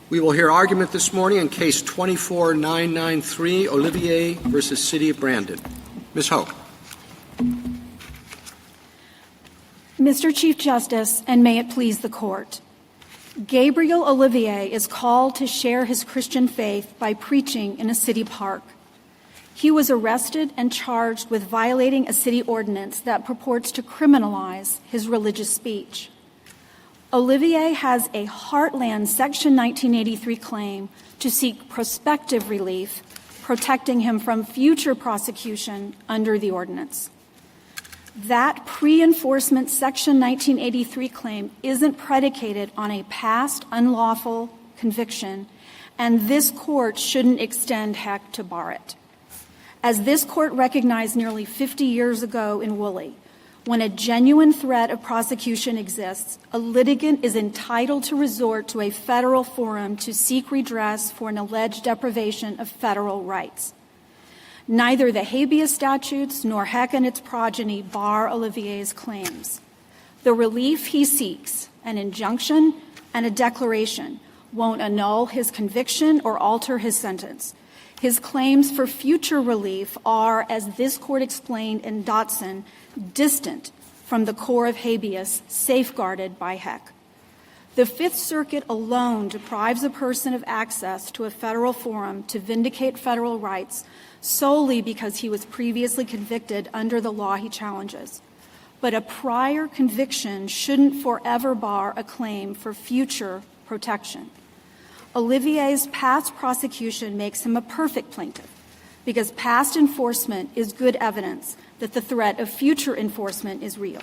We will hear argument this morning in Case 24-993, Olivier versus City of Brandon. Ms. Ho. Mr. Chief Justice, and may it please the Court, Gabriel Olivier is called to share his Christian faith by preaching in a city park. He was arrested and charged with violating a city ordinance that purports to criminalize his religious speech. Olivier has a Heartland Section 1983 claim to seek prospective relief, protecting him from future prosecution under the ordinance. That pre-enforcement Section 1983 claim isn't predicated on a past unlawful conviction, and this Court shouldn't extend heck to bar it. As this Court recognized nearly 50 years ago in Woolley, when a genuine threat of prosecution exists, a litigant is entitled to resort to a federal forum to seek redress for an alleged deprivation of federal rights. Neither the habeas statutes nor Heck and its progeny bar Olivier's claims. The relief he seeks, an injunction and a declaration, won't annul his conviction or alter his sentence. His claims for future relief are, as this Court explained in Dotson, distant from the core of habeas, safeguarded by Heck. The Fifth Circuit alone deprives a person of access to a federal forum to vindicate federal rights solely because he was previously convicted under the law he challenges. But a prior conviction shouldn't forever bar a claim for future protection. Olivier's past prosecution makes him a perfect plaintiff because past enforcement is good evidence that the threat of future enforcement is real.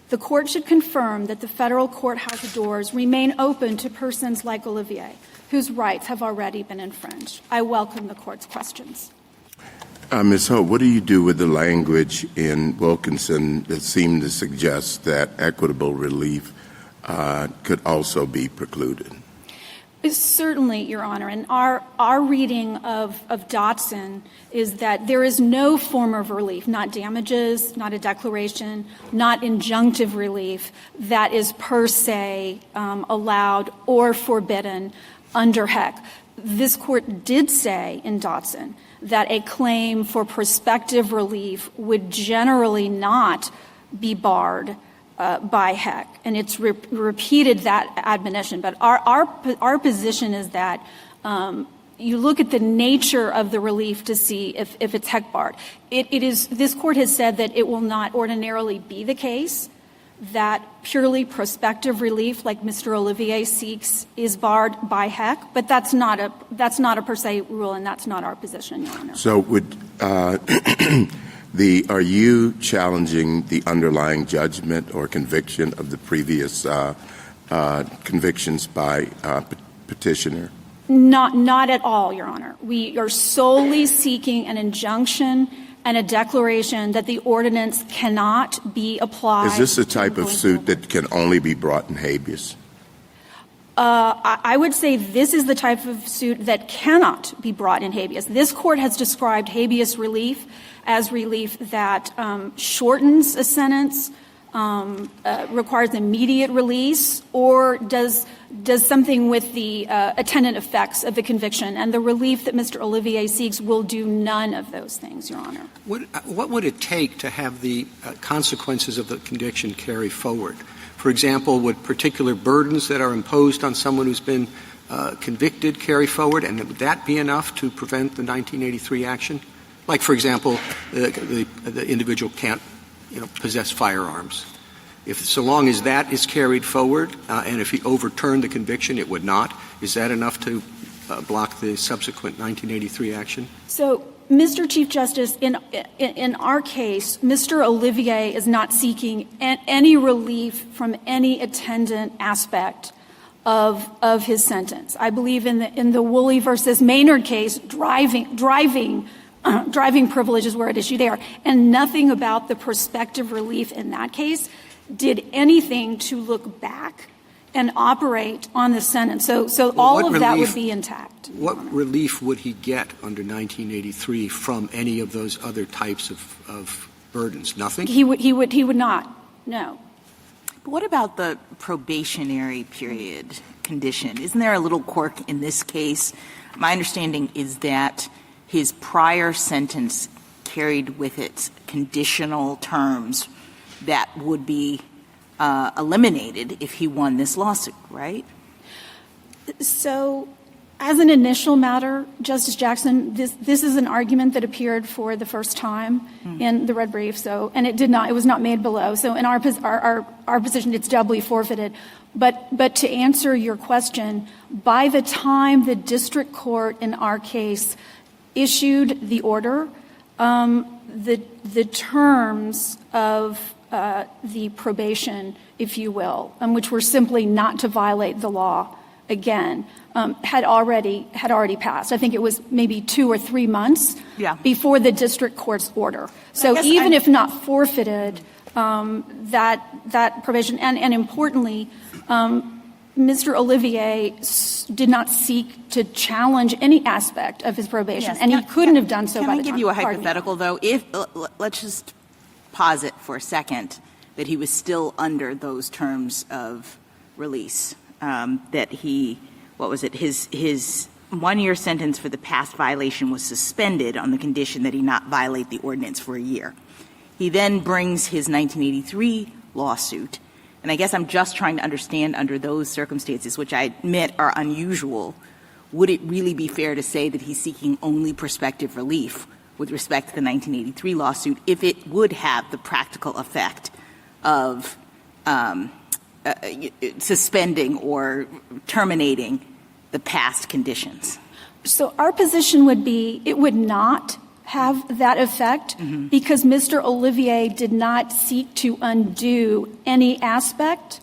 The Court should confirm that the federal courthouse doors remain open to persons like Olivier, whose rights have already been infringed. I welcome the Court's questions. Ms. Ho, what do you do with the language in Wilkinson that seemed to suggest that equitable relief could also be precluded? Certainly, Your Honor. And our reading of Dotson is that there is no form of relief, not damages, not a declaration, not injunctive relief, that is per se allowed or forbidden under Heck. This Court did say in Dotson that a claim for prospective relief would generally not be barred by Heck, and it's repeated that admonition. But our position is that you look at the nature of the relief to see if it's Heck barred. It is. This Court has said that it will not ordinarily be the case that purely prospective relief, like Mr. Olivier seeks, is barred by Heck. But that's not a per se rule, and that's not our position, Your Honor. So would are you challenging the underlying judgment or conviction of the previous convictions by petitioner? Not at all, Your Honor. We are solely seeking an injunction and a declaration that the ordinance cannot be applied. Is this a type of suit that can only be brought in habeas? I would say this is the type of suit that cannot be brought in habeas. This Court has described habeas relief as relief that shortens a sentence, requires immediate release, or does something with the attendant effects of the conviction. And the relief that Mr. Olivier seeks will do none of those things, Your Honor. What would it take to have the consequences of the conviction carry forward? For example, would particular burdens that are imposed on someone who's been convicted carry forward, and would that be enough to prevent the 1983 action? Like, for example, the individual can't, possess firearms. So long as that is carried forward, and if he overturned the conviction, it would not. Is that enough to block the subsequent 1983 action? So, Mr. Chief Justice, in our case, Mr. Olivier is not seeking any relief from any attendant aspect of his sentence. I believe in the Woolley versus Maynard case, driving privileges were at issue there, and nothing about the prospective relief in that case did anything to look back and operate on the sentence. So all of that would be intact. What relief would he get under 1983 from any of those other types of burdens? Nothing? He would not. No. But what about the probationary period condition? Isn't there a little quirk in this case? My understanding is that his prior sentence carried with it conditional terms that would be eliminated if he won this lawsuit, right? So, as an initial matter, Justice Jackson, this is an argument that appeared for the first time in the red brief. So, and it was not made below. So, in our position, it's doubly forfeited. But to answer your question, by the time the district court in our case issued the order, the terms of the probation, if you will, which were simply not to violate the law again, had already passed. I think it was maybe 2 or 3 months before the district court's order. So even if not forfeited, that probation, and importantly, Mr. Olivier did not seek to challenge any aspect of his probation, and he couldn't have done so by the time. Can I give you a hypothetical, though? If let's just posit for a second that he was still under those terms of release, that he, what was it, his 1-year sentence for the past violation was suspended on the condition that he not violate the ordinance for a year. He then brings his 1983 lawsuit, and I guess I'm just trying to understand under those circumstances, which I admit are unusual, would it really be fair to say that he's seeking only prospective relief with respect to the 1983 lawsuit if it would have the practical effect of suspending or terminating the past conditions? So our position would be it would not have that effect because Mr. Olivier did not seek to undo any aspect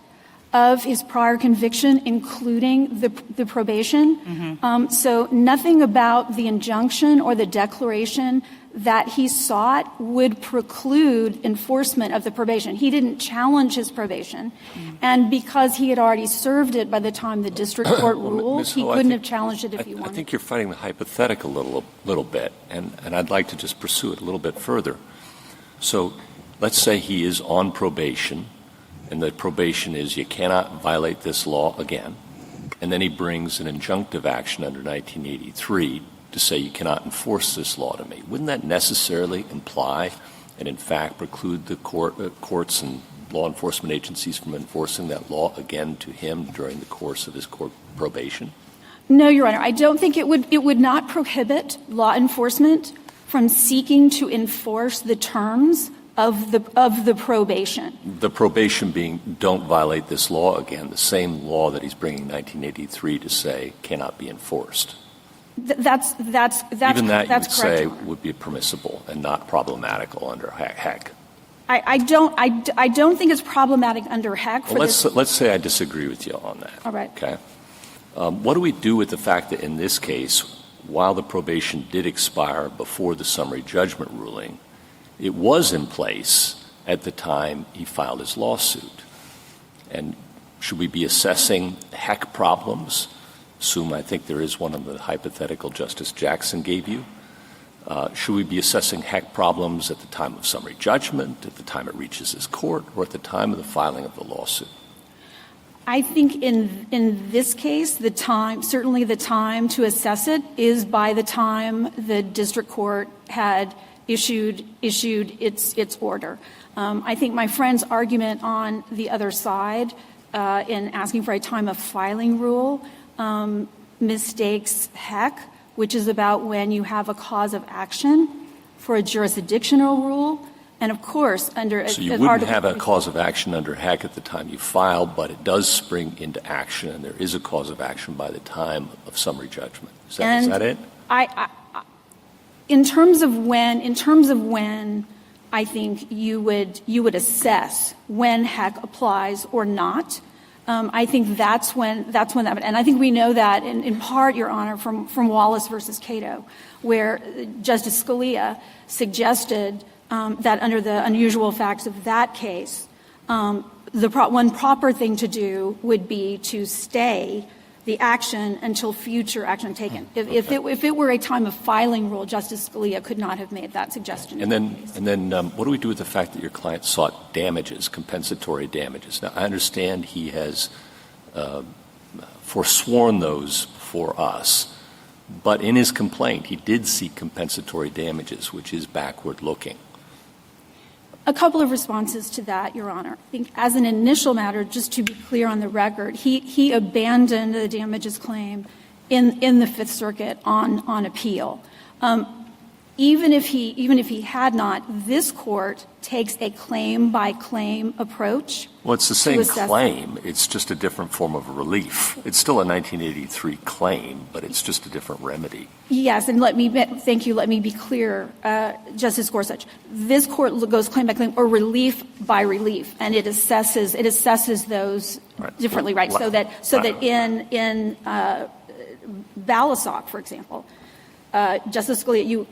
of his prior conviction, including the probation. So nothing about the injunction or the declaration that he sought would preclude enforcement of the probation. He didn't challenge his probation. And because he had already served it by the time the district court ruled, he couldn't have challenged it if he wanted. I think you're fighting the hypothetical a little bit, and I'd like to just pursue it a little bit further. So let's say he is on probation, and the probation is you cannot violate this law again, and then he brings an injunctive action under 1983 to say you cannot enforce this law to me. Wouldn't that necessarily imply and in fact preclude the courts and law enforcement agencies from enforcing that law again to him during the course of his court probation? No, Your Honor. I don't think it would not prohibit law enforcement from seeking to enforce the terms of the probation. The probation being don't violate this law again, the same law that he's bringing 1983 to say cannot be enforced. That's Even that you would correct, say Your Honor. would be permissible and not problematical under Heck. I don't think it's problematic under Heck. Well, let's say I disagree with you on that. All right. Okay. What do we do with the fact that in this case, while the probation did expire before the summary judgment ruling, it was in place at the time he filed his lawsuit? And should we be assessing Heck problems? I think there is one of the hypothetical Justice Jackson gave you. Should we be assessing Heck problems at the time of summary judgment, at the time it reaches his court, or at the time of the filing of the lawsuit? I think in this case, certainly the time to assess it is by the time the district court had issued its order. I think my friend's argument on the other side in asking for a time of filing rule mistakes Heck, which is about when you have a cause of action for a jurisdictional rule. And of course, So you wouldn't have a cause of action under Heck at the time you filed, but it does spring into action, and there is a cause of action by the time of summary judgment. Is that it? In terms of when I think you would assess when Heck applies or not, I think that's when that, and I think we know that in part, Your Honor, from Wallace versus Cato, where Justice Scalia suggested that under the unusual facts of that case, one proper thing to do would be to stay the action until future action taken. If it were a time of filing rule, Justice Scalia could not have made that suggestion. And then what do we do with the fact that your client sought damages, compensatory damages? Now, I understand he has forsworn those for us, but in his complaint, he did seek compensatory damages, which is backward-looking. A couple of responses to that, Your Honor. I think as an initial matter, just to be clear on the record, he abandoned the damages claim in the Fifth Circuit on appeal. Even if he had not, this Court takes a claim-by-claim approach. Well, it's the same claim. It's just a different form of relief. It's still a 1983 claim, but it's just a different remedy. Yes, and let me be clear, Justice Gorsuch. This Court goes claim by claim or relief by relief, and it assesses those differently, right? So that in Balasag, for example, Justice Scalia,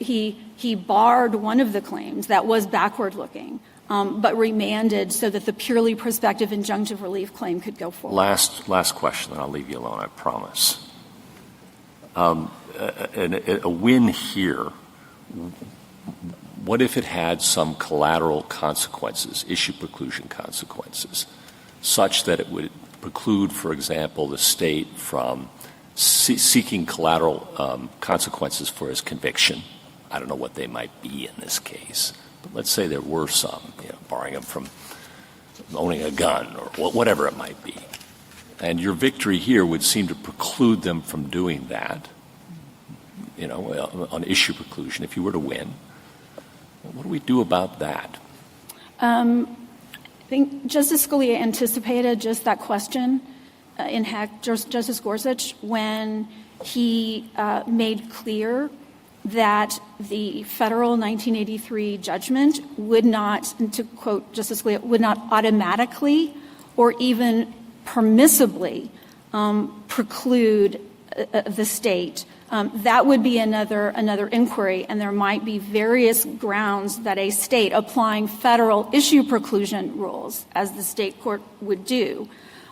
he barred one of the claims that was backward-looking, but remanded so that the purely prospective injunctive relief claim could go forward. Last question, and I'll leave you alone, I promise. A win here, what if it had some collateral consequences, issue preclusion consequences, such that it would preclude, for example, the state from seeking collateral consequences for his conviction? I don't know what they might be in this case, but let's say there were some, barring him from owning a gun or whatever it might be. And your victory here would seem to preclude them from doing that, on issue preclusion, if you were to win. What do we do about that? I think Justice Scalia anticipated just that question in Heck, Justice Gorsuch, when he made clear that the federal 1983 judgment would not, to quote Justice Scalia, would not automatically or even permissibly preclude the state. That would be another inquiry, and there might be various grounds that a state applying federal issue preclusion rules, as the state court would do,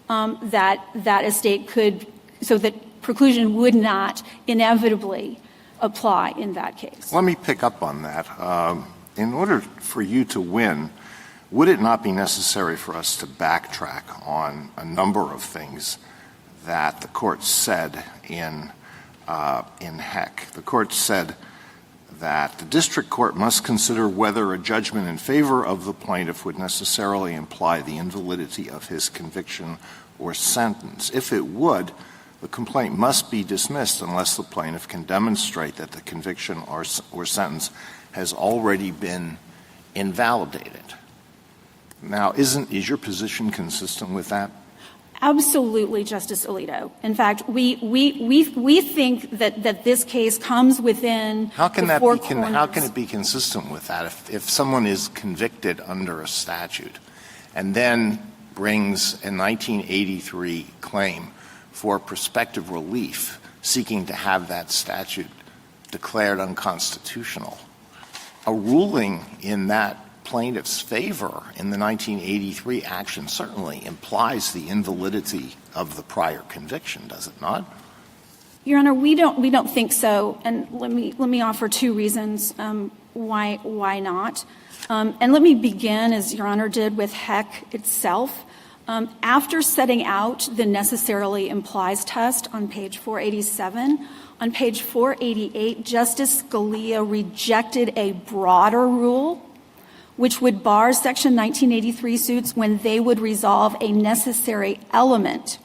that a state could, so that preclusion would not inevitably apply in that case. Let me pick up on that. In order for you to win, would it not be necessary for us to backtrack on a number of things that the court said in Heck? The court said that the district court must consider whether a judgment in favor of the plaintiff would necessarily imply the invalidity of his conviction or sentence. If it would, the complaint must be dismissed unless the plaintiff can demonstrate that the conviction or sentence has already been invalidated. Now, is your position consistent with that? Absolutely, Justice Alito. In fact, we think that this case comes within the four corners. How can it be consistent with that? If someone is convicted under a statute and then brings a 1983 claim for prospective relief, seeking to have that statute declared unconstitutional, a ruling in that plaintiff's favor in the 1983 action certainly implies the invalidity of the prior conviction, does it not? Your Honor, we don't think so, and let me offer two reasons why not. And let me begin, as Your Honor did, with Heck itself. After setting out the necessarily implies test on page 487, on page 488, Justice Scalia rejected a broader rule which would bar Section 1983 suits when they would resolve a necessary element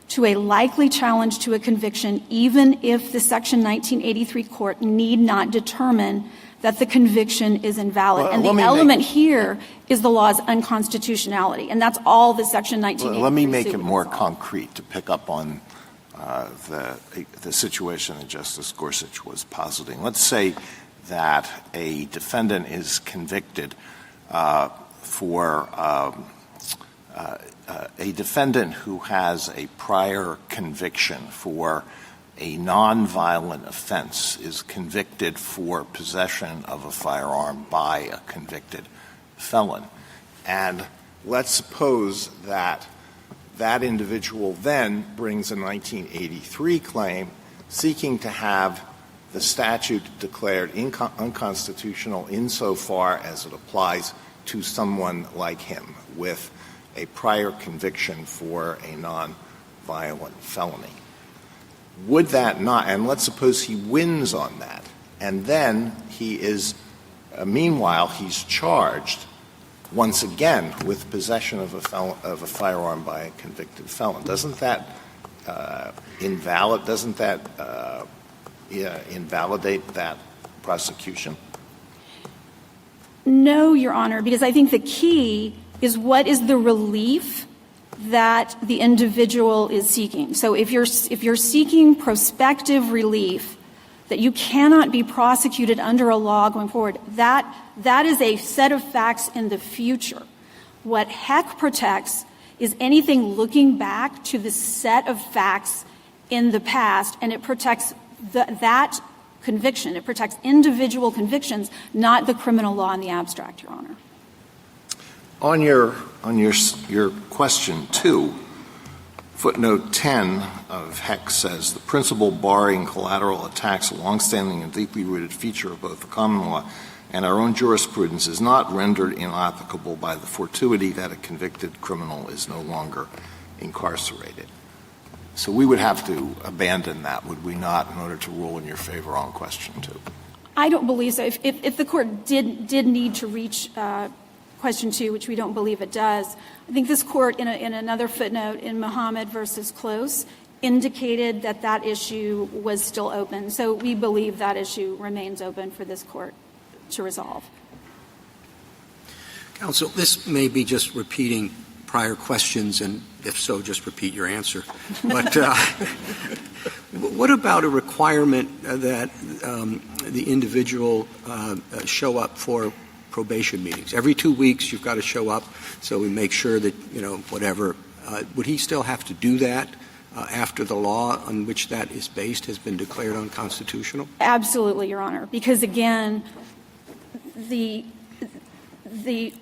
to a likely challenge to a conviction, even if the Section 1983 court need not determine that the conviction is invalid. And the element here is the law's unconstitutionality, and that's all the Section 1983 let me make suit it more resolve. concrete to pick up on the situation that Justice Gorsuch was positing. Let's say that a defendant is convicted for a defendant who has a prior conviction for a nonviolent offense is convicted for possession of a firearm by a convicted felon. And let's suppose that that individual then brings a 1983 claim seeking to have the statute declared unconstitutional insofar as it applies to someone like him with a prior conviction for a non-violent felony. Would that not, and let's suppose he wins on that, and then he is, meanwhile, he's charged once again with possession of a firearm by a convicted felon. Doesn't that invalidate that prosecution? No, Your Honor, because I think the key is what is the relief that the individual is seeking. So if you're seeking prospective relief that you cannot be prosecuted under a law going forward, that is a set of facts in the future. What HEC protects is anything looking back to the set of facts in the past, and it protects that conviction. It protects individual convictions, not the criminal law in the abstract, Your Honor. On your question 2, footnote 10 of HEC says the principle barring collateral attacks, a longstanding and deeply rooted feature of both the common law and our own jurisprudence, is not rendered inapplicable by the fortuity that a convicted criminal is no longer incarcerated. So we would have to abandon that, would we not, in order to rule in your favor on question 2? I don't believe so. If the Court did need to reach question 2, which we don't believe it does, I think this Court, in another footnote in Muhammad versus Close, indicated that issue was still open. So we believe that issue remains open for this Court to resolve. Counsel, this may be just repeating prior questions, and if so, just repeat your answer. But what about a requirement that the individual show up for probation meetings? Every 2 weeks you've got to show up, so we make sure that, whatever. Would he still have to do that after the law on which that is based has been declared unconstitutional? Absolutely, Your Honor, because, again, the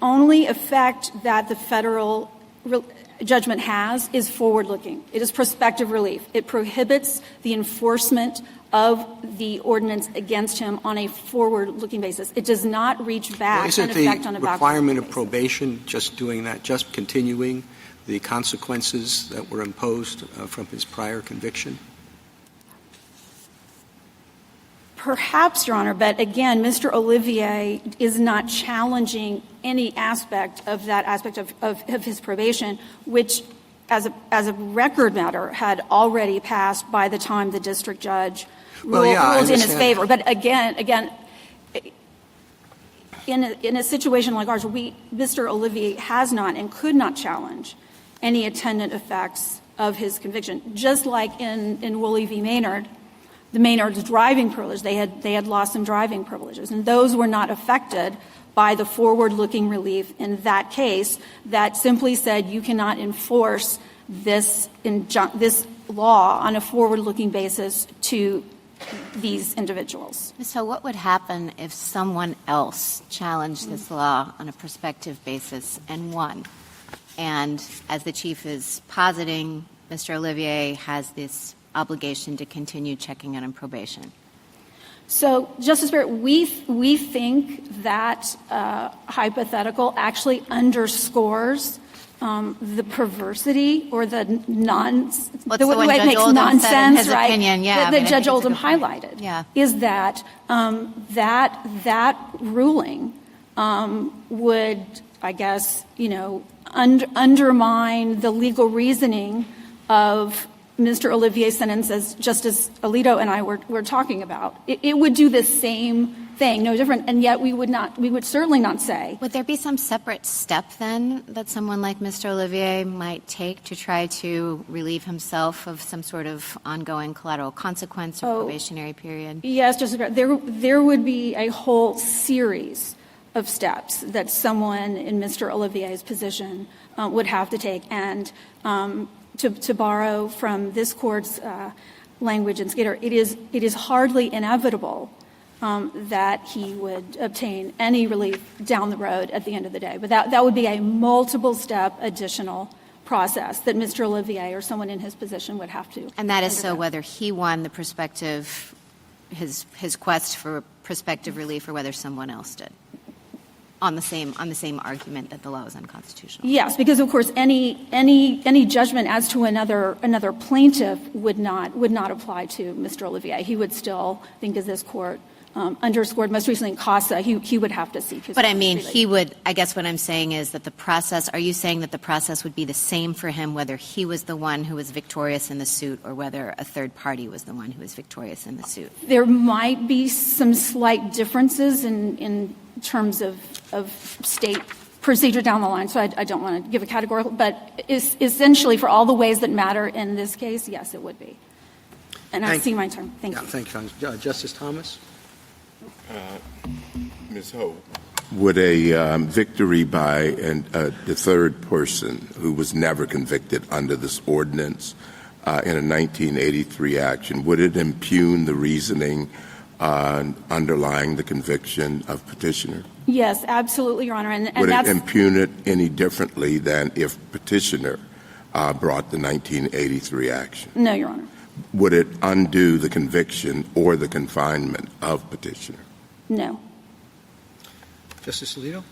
only effect that the federal judgment has is forward-looking. It is prospective relief. It prohibits the enforcement of the ordinance against him on a forward-looking basis. It does not reach back and affect on a backward basis. Isn't the requirement of probation just doing that, just continuing the consequences that were imposed from his prior conviction? Perhaps, Your Honor, but again, Mr. Olivier is not challenging any aspect of that aspect of his probation, which, as a record matter, had already passed by the time the district judge ruled in his favor. But again, in a situation like ours, Mr. Olivier has not and could not challenge any attendant effects of his conviction. Just like in Woolley v. Maynard, the Maynard's driving privilege, they had lost some driving privileges, and those were not affected by the forward-looking relief in that case that simply said you cannot enforce this law on a forward-looking basis to these individuals. So what would happen if someone else challenged this law on a prospective basis and won? And as the Chief is positing, Mr. Olivier has this obligation to continue checking in on probation. So, Justice Barrett, we think that hypothetical actually underscores the perversity or the way it makes nonsense, right? Opinion, yeah, that Judge Oldham highlighted. Yeah. Is that that ruling would, I guess, undermine the legal reasoning of Mr. Olivier's sentence, as Justice Alito and I were talking about. It would do the same thing, no different, and yet we would certainly not say. Would there be some separate step then that someone like Mr. Olivier might take to try to relieve himself of some sort of ongoing collateral consequence or probationary period? Yes, Justice Barrett, there would be a whole series of steps that someone in Mr. Olivier's position would have to take, and to borrow from this Court's language in Skater, it is hardly inevitable that he would obtain any relief down the road at the end of the day. But that would be a multiple-step additional process that Mr. Olivier or someone in his position would have to. And that is so undergo. whether he won the prospective, his quest for prospective relief, or whether someone else did, on the same argument that the law is unconstitutional. Yes, because of course any judgment as to another plaintiff would not apply to Mr. Olivier. He would still, I think, as this court underscored most recently in CASA, he would have to seek his. But I mean, relief. he would. I guess what I'm saying is that the process. Are you saying that the process would be the same for him whether he was the one who was victorious in the suit or whether a third party was the one who was victorious in the suit? There might be some slight differences in terms of state procedure down the line, so I don't want to give a categorical, but essentially for all the ways that matter in this case, yes, it would be. And I see my turn. Thank you. Thank you, Justice Thomas. Ms. Ho, would a victory by the third person who was never convicted under this ordinance in a 1983 action, would it impugn the reasoning underlying the conviction of petitioner? Yes, absolutely, Your Honor. And would that's, it impugn it any differently than if petitioner brought the 1983 action? no, Your Honor. Would it undo the conviction or the confinement of petitioner? No. Justice Alito?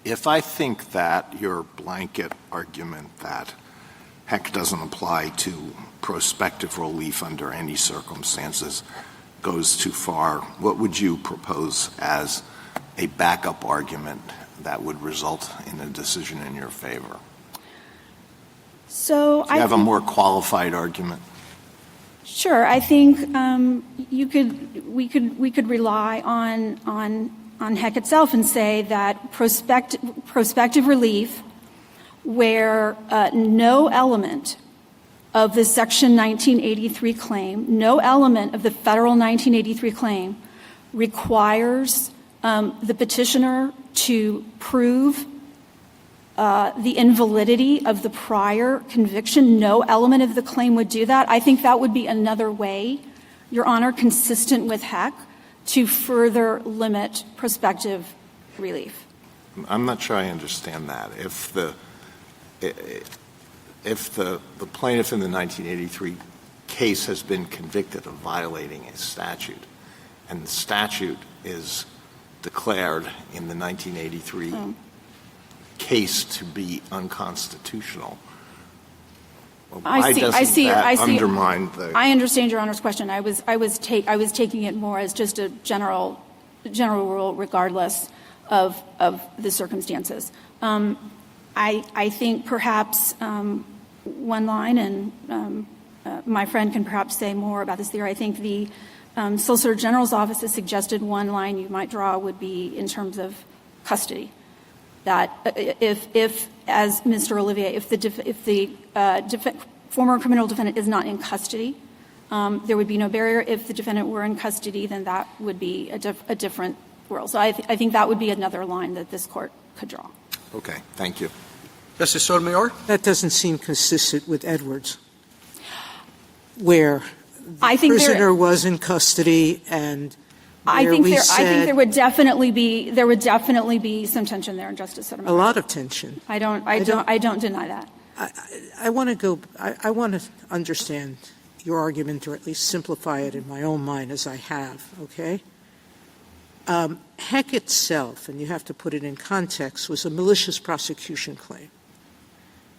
If I think that your blanket argument that heck doesn't apply to prospective relief under any circumstances goes too far, what would you propose as a backup argument that would result in a decision in your favor? So Do you have a more qualified argument? Sure. I think we could rely on Heck itself and say that prospective relief where no element of the Section 1983 claim, no element of the federal 1983 claim requires the petitioner to prove the invalidity of the prior conviction. No element of the claim would do that. I think that would be another way, Your Honor, consistent with Heck, to further limit prospective relief. I'm not sure I understand that. If the plaintiff in the 1983 case has been convicted of violating a statute, and the statute is declared in the 1983 case to be unconstitutional, why doesn't that undermine the... I understand Your Honor's question. I was taking it more as just a general rule regardless of the circumstances. I think perhaps one line, and my friend can perhaps say more about this theory. I think the Solicitor General's office has suggested one line you might draw would be in terms of custody. That if as Mr. Olivier, if the former criminal defendant is not in custody, there would be no barrier. If the defendant were in custody, then that would be a different world. So I think that would be another line that this Court could draw. Okay. Thank you. Justice Sotomayor? That doesn't seem consistent with Edwards, where the prisoner was in custody and I think there would definitely be some tension there, Justice Sotomayor. A lot of tension. I don't deny that. I want to understand your argument, or at least simplify it in my own mind as I have, okay? Heck itself, and you have to put it in context, was a malicious prosecution claim.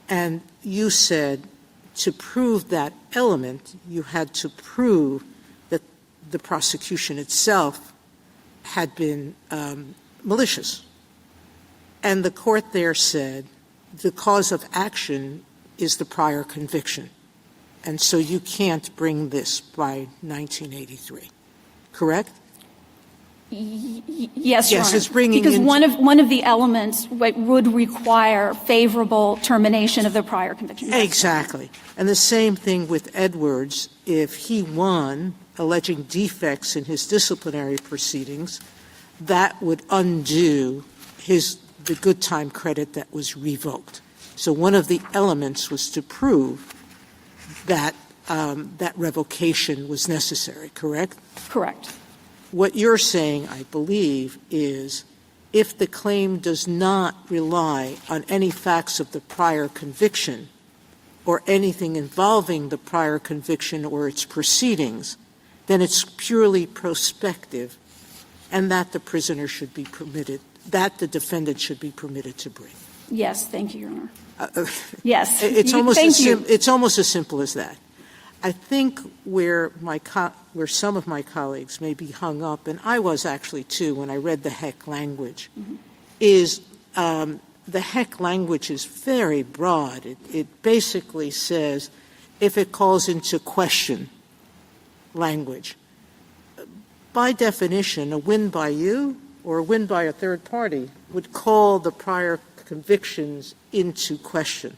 And you said to prove that element, you had to prove that the prosecution itself had been malicious. And the Court there said the cause of action is the prior conviction. And so you can't bring this by 1983. Correct? Yes, Your Honor. It's bringing because in one of the elements would require favorable termination of the prior conviction. Exactly. And the same thing with Edwards. If he won alleging defects in his disciplinary proceedings, that would undo the good time credit that was revoked. So one of the elements was to prove that that revocation was necessary, correct? Correct. What you're saying, I believe, is if the claim does not rely on any facts of the prior conviction or anything involving the prior conviction or its proceedings, then it's purely prospective, and that the prisoner should be permitted, that the defendant should be permitted to bring. Yes, thank you, Your Honor. Yes. It's almost as simple as that. I think where some of my colleagues may be hung up, and I was actually too when I read the heck language, is the heck language is very broad. It basically says if it calls into question language. By definition, a win by you or a win by a third party would call the prior convictions into question.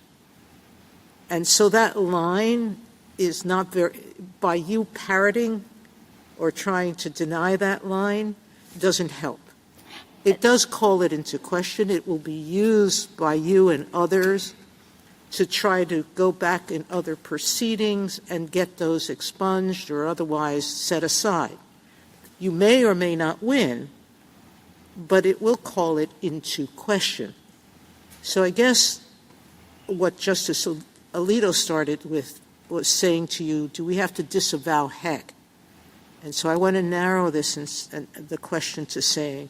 And so that line is not very, by you parroting or trying to deny that line, doesn't help. It does call it into question. It will be used by you and others to try to go back in other proceedings and get those expunged or otherwise set aside. You may or may not win, but it will call it into question. So I guess what Justice Alito started with was saying to you, do we have to disavow heck? And so I want to narrow this and the question to saying,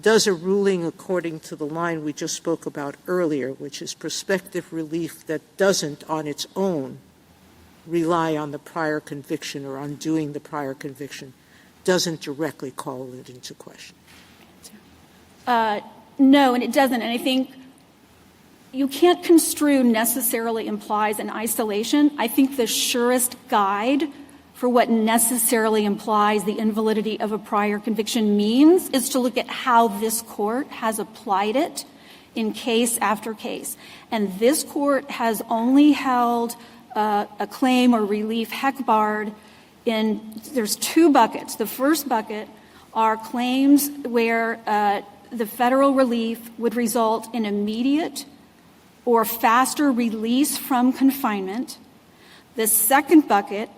does a ruling according to the line we just spoke about earlier, which is prospective relief that doesn't on its own rely on the prior conviction or undoing the prior conviction, doesn't directly call it into question? No, and it doesn't. And I think you can't construe necessarily implies in isolation. I think the surest guide for what necessarily implies the invalidity of a prior conviction means is to look at how this court has applied it in case after case. And this court has only held a claim or relief heck barred there's two buckets. The first bucket are claims where the federal relief would result in immediate or faster release from confinement. The second bucket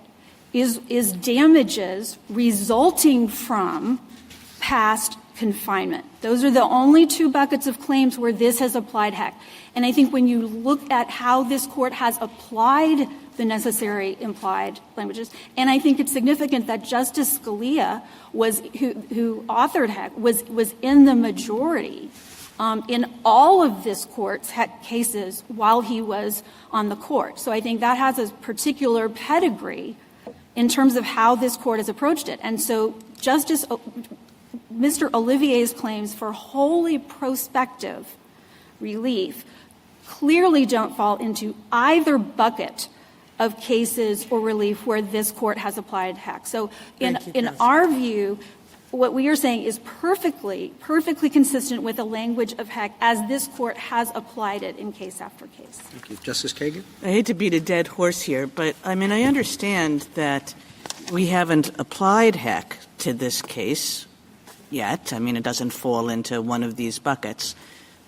is damages resulting from past confinement. Those are the only two buckets of claims where this has applied heck. And I think when you look at how this court has applied the necessary implied languages, and I think it's significant that Justice Scalia who authored heck was in the majority in all of this court's heck cases while he was on the court. So I think that has a particular pedigree in terms of how this court has approached it. And so Mr. Olivier's claims for wholly prospective relief clearly don't fall into either bucket of cases or relief where this court has applied heck. So in our view, what we are saying is perfectly consistent with the language of heck as this court has applied it in case after case. Thank you. Justice Kagan? I hate to beat a dead horse here, but I mean, I understand that we haven't applied heck to this case yet. I mean, it doesn't fall into one of these buckets.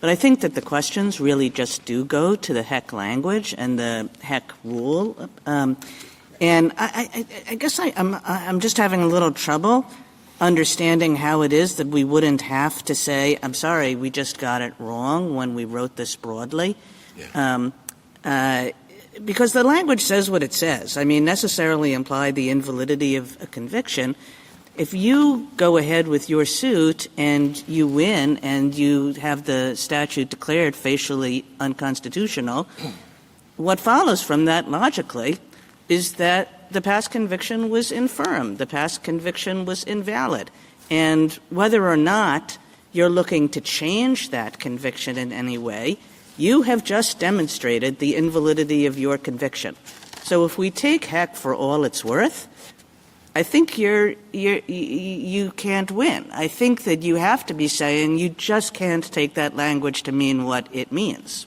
But I think that the questions really just do go to the heck language and the heck rule. And I guess I'm just having a little trouble understanding how it is that we wouldn't have to say, I'm sorry, we just got it wrong when we wrote this broadly. Yeah. Because the language says what it says. I mean, necessarily imply the invalidity of a conviction. If you go ahead with your suit and you win and you have the statute declared facially unconstitutional, what follows from that logically is that the past conviction was infirm, the past conviction was invalid. And whether or not you're looking to change that conviction in any way, you have just demonstrated the invalidity of your conviction. So if we take heck for all it's worth, I think you can't win. I think that you have to be saying you just can't take that language to mean what it means.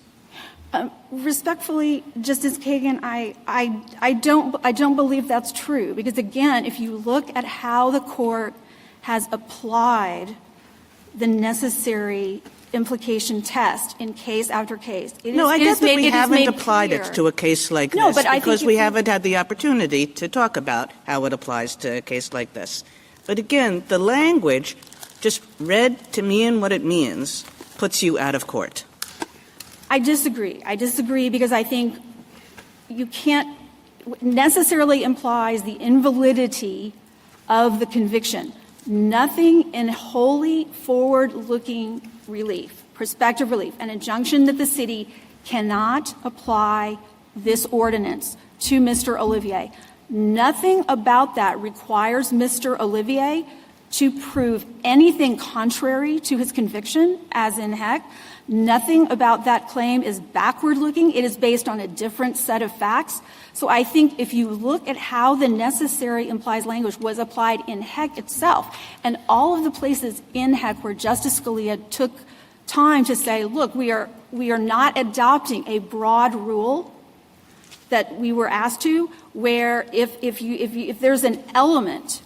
Respectfully, Justice Kagan, I don't believe that's true. Because again, if you look at how the court has applied the necessary implication test in case after case. I guess that we haven't applied it to a case like this because we haven't had the opportunity to talk about how it applies to a case like this. But again, the language just read to mean what it means, puts you out of court. I disagree. I disagree because I think you can't necessarily implies the invalidity of the conviction. Nothing in wholly forward-looking relief, prospective relief, an injunction that the city cannot apply this ordinance to Mr. Olivier. Nothing about that requires Mr. Olivier to prove anything contrary to his conviction, as in Heck. Nothing about that claim is backward-looking. It is based on a different set of facts. So I think if you look at how the necessary implies language was applied in Heck itself, and all of the places in Heck where Justice Scalia took time to say, look, we are not adopting a broad rule that we were asked to, where if there's an element,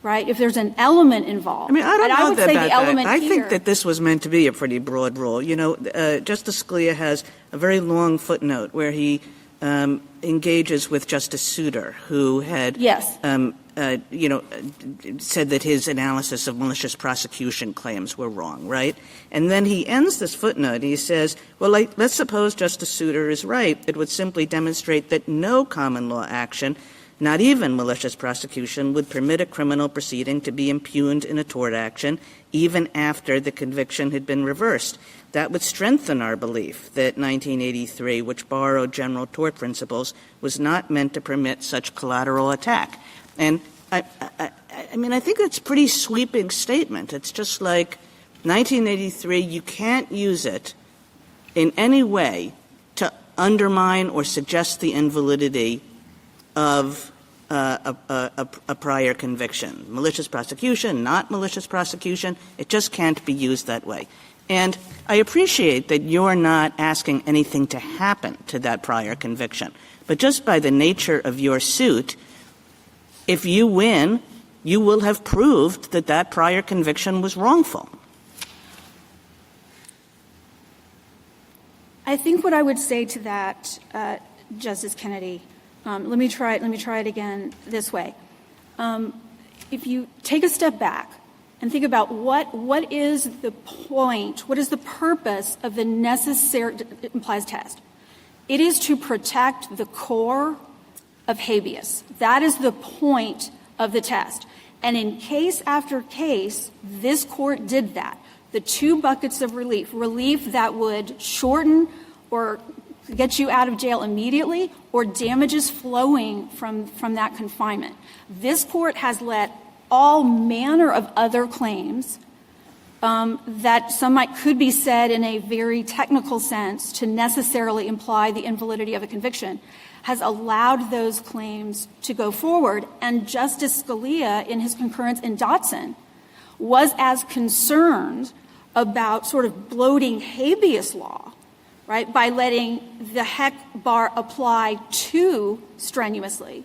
right, if there's an element involved. I mean, I don't know I would that say about the element that. I here, think that this was meant to be a pretty broad rule. You know, Justice Scalia has a very long footnote where he engages with Justice Souter, who had said that his analysis of malicious prosecution claims were wrong, right? And then he ends this footnote. He says, well, let's suppose Justice Souter is right. It would simply demonstrate that no common law action, not even malicious prosecution, would permit a criminal proceeding to be impugned in a tort action even after the conviction had been reversed. That would strengthen our belief that 1983, which borrowed general tort principles, was not meant to permit such collateral attack. And I mean, I think that's a pretty sweeping statement. It's just like 1983, you can't use it in any way to undermine or suggest the invalidity of a prior conviction. Malicious prosecution, not malicious prosecution, it just can't be used that way. And I appreciate that you're not asking anything to happen to that prior conviction. But just by the nature of your suit, if you win, you will have proved that that prior conviction was wrongful. I think what I would say to that, Justice Kennedy, let me try it again this way. If you take a step back and think about what is the point, what is the purpose of the necessary implies test? It is to protect the core of habeas. That is the point of the test. And in case after case, this court did that. The two buckets of relief that would shorten or get you out of jail immediately, or damages flowing from that confinement. This court has let all manner of other claims that could be said in a very technical sense to necessarily imply the invalidity of a conviction, has allowed those claims to go forward. And Justice Scalia, in his concurrence in Dotson, was as concerned about sort of bloating habeas law, right, by letting the Heck bar apply too strenuously.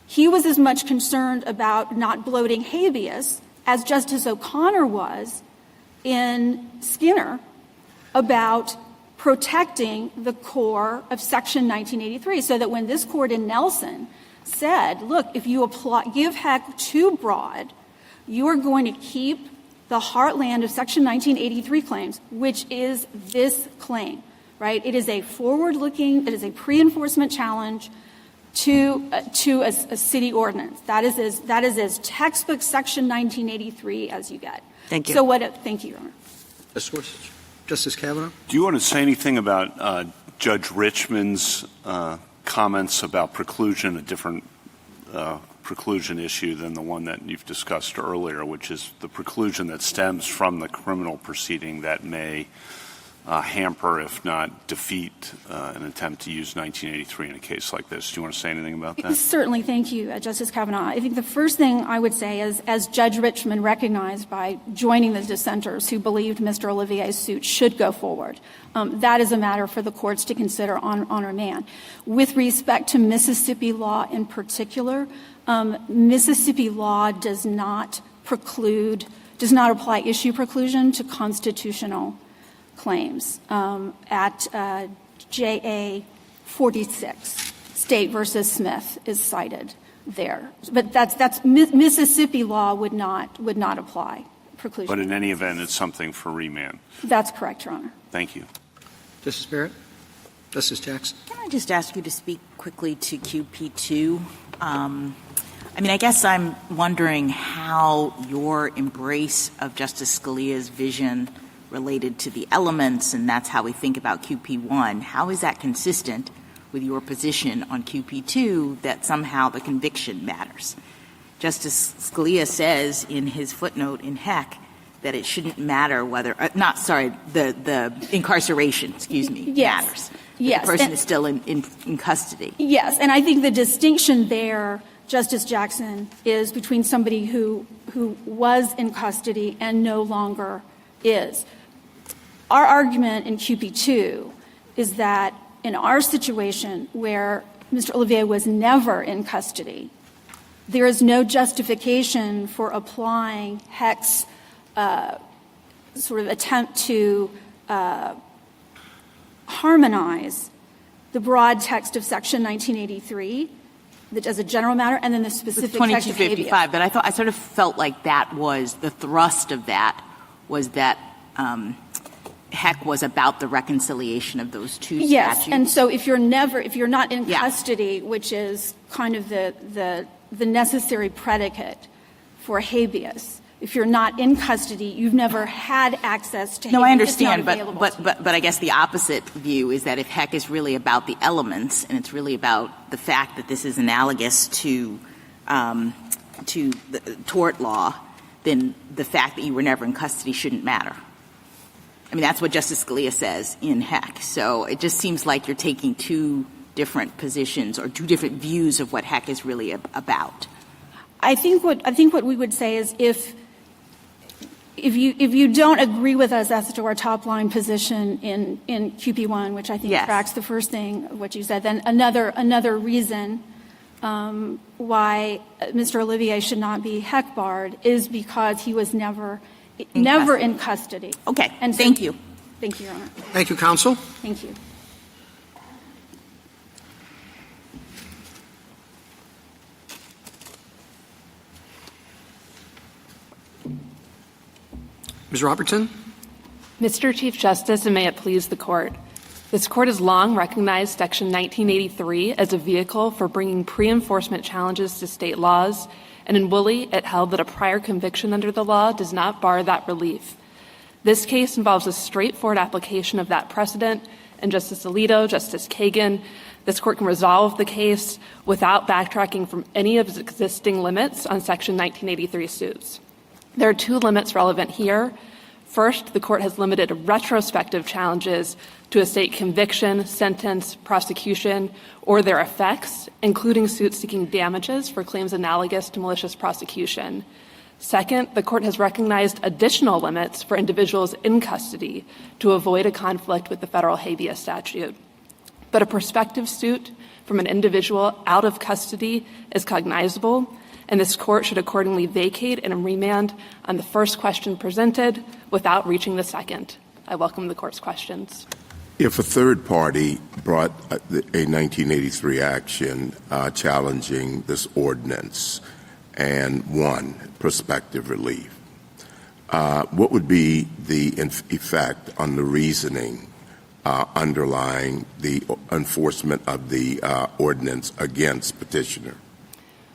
He was as much concerned about not bloating habeas as Justice O'Connor was in Skinner about protecting the core of Section 1983, so that when this court in Nelson said, look, if you give Heck too broad, you are going to keep the heartland of Section 1983 claims, which is this claim, right? It is a forward-looking, it is a pre-enforcement challenge to a city ordinance. That is as textbook Section 1983 as you get. Thank you. Thank you, Your Honor. Justice Kavanaugh? Do you want to say anything about Judge Richmond's comments about preclusion, a different preclusion issue than the one that you've discussed earlier, which is the preclusion that stems from the criminal proceeding that may hamper, if not defeat, an attempt to use 1983 in a case like this? Do you want to say anything about that? Certainly. Thank you, Justice Kavanaugh. I think the first thing I would say is, as Judge Richmond recognized by joining the dissenters who believed Mr. Olivier's suit should go forward, that is a matter for the courts to consider on remand. With respect to Mississippi law in particular, Mississippi law does not apply issue preclusion to constitutional claims. At JA 46, State versus Smith is cited there. But that's Mississippi law would not apply preclusion. But in any event, it's something for remand. That's correct, Your Honor. Thank you. Justice Barrett? Justice Jackson? Can I just ask you to speak quickly to QP2? I guess I'm wondering how your embrace of Justice Scalia's vision related to the elements, and that's how we think about QP1, how is that consistent with your position on QP2 that somehow the conviction matters? Justice Scalia says in his footnote in Heck that it shouldn't matter whether the incarceration, matters. Yes. The person is still in custody. Yes, and I think the distinction there, Justice Jackson, is between somebody who was in custody and no longer is. Our argument in QP2 is that in our situation where Mr. Olivier was never in custody, there is no justification for applying Heck's sort of attempt to harmonize the broad text of Section 1983 as a general matter, and then the specific text of habeas. 2255, but I sort of felt like that was the thrust of that, was that Heck was about the reconciliation of those two statutes. Yes, and so if you're not in custody, which is kind of the necessary predicate for habeas, if you're not in custody, you've never had access to habeas. No, I understand, it's not available but I guess the opposite view is that if Heck is really about the elements, and it's really about the fact that this is analogous to the tort law, then the fact that you were never in custody shouldn't matter. That's what Justice Scalia says in Heck. So it just seems like you're taking two different positions or two different views of what Heck is really about. I think what we would say is if you don't agree with us as to our top line position in QP1, which I think tracks the first thing what you said, then another reason why Mr. Olivier should not be Heck barred is because he was never in custody. Okay. And so, thank you. Thank you, Your Honor. Thank you, counsel. Thank you. Ms. Robertson? Mr. Chief Justice, and may it please the Court, this Court has long recognized Section 1983 as a vehicle for bringing pre-enforcement challenges to state laws, and in Woolley, it held that a prior conviction under the law does not bar that relief. This case involves a straightforward application of that precedent, and Justice Alito, Justice Kagan, this Court can resolve the case without backtracking from any of its existing limits on Section 1983 suits. There are two limits relevant here. First, the Court has limited retrospective challenges to a state conviction, sentence, prosecution, or their effects, including suits seeking damages for claims analogous to malicious prosecution. Second, the Court has recognized additional limits for individuals in custody to avoid a conflict with the federal habeas statute. But a prospective suit from an individual out of custody is cognizable, and this Court should accordingly vacate and remand on the first question presented without reaching the second. I welcome the Court's questions. If a third party brought a 1983 action challenging this ordinance and won prospective relief, what would be the effect on the reasoning underlying the enforcement of the ordinance against petitioner?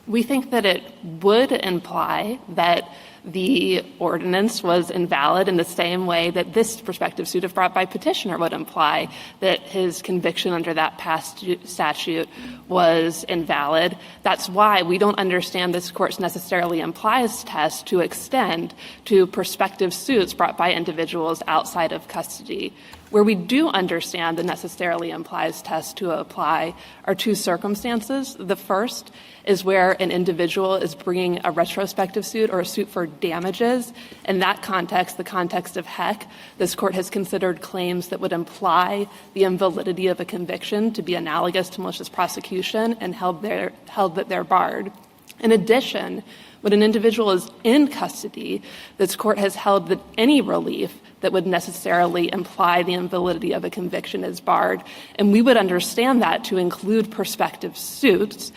We think that it would imply that the ordinance was invalid in the same way that this prospective suit if brought by petitioner would imply that his conviction under that past statute was invalid. That's why we don't understand this Court's necessarily implies test to extend to prospective suits brought by individuals outside of custody. Where we do understand the necessarily implies test to apply are two circumstances. The first is where an individual is bringing a retrospective suit or a suit for damages. In that context, the context of Heck, this Court has considered claims that would imply the invalidity of a conviction to be analogous to malicious prosecution and held that they're barred. In addition, when an individual is in custody, this Court has held that any relief that would necessarily imply the invalidity of a conviction is barred. And we would understand that to include prospective suits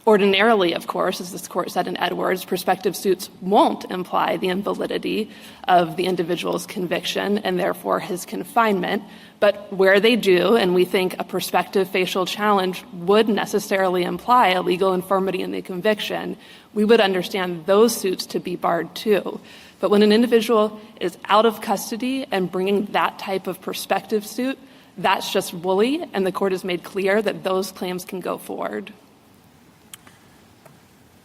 Ordinarily, of course, as this court said in Edwards, prospective suits won't imply the invalidity of the individual's conviction and therefore his confinement. But where they do, and we think a prospective facial challenge would necessarily imply a legal infirmity in the conviction, we would understand those suits to be barred too. But when an individual is out of custody and bringing that type of prospective suit, that's just woolly, and the court has made clear that those claims can go forward.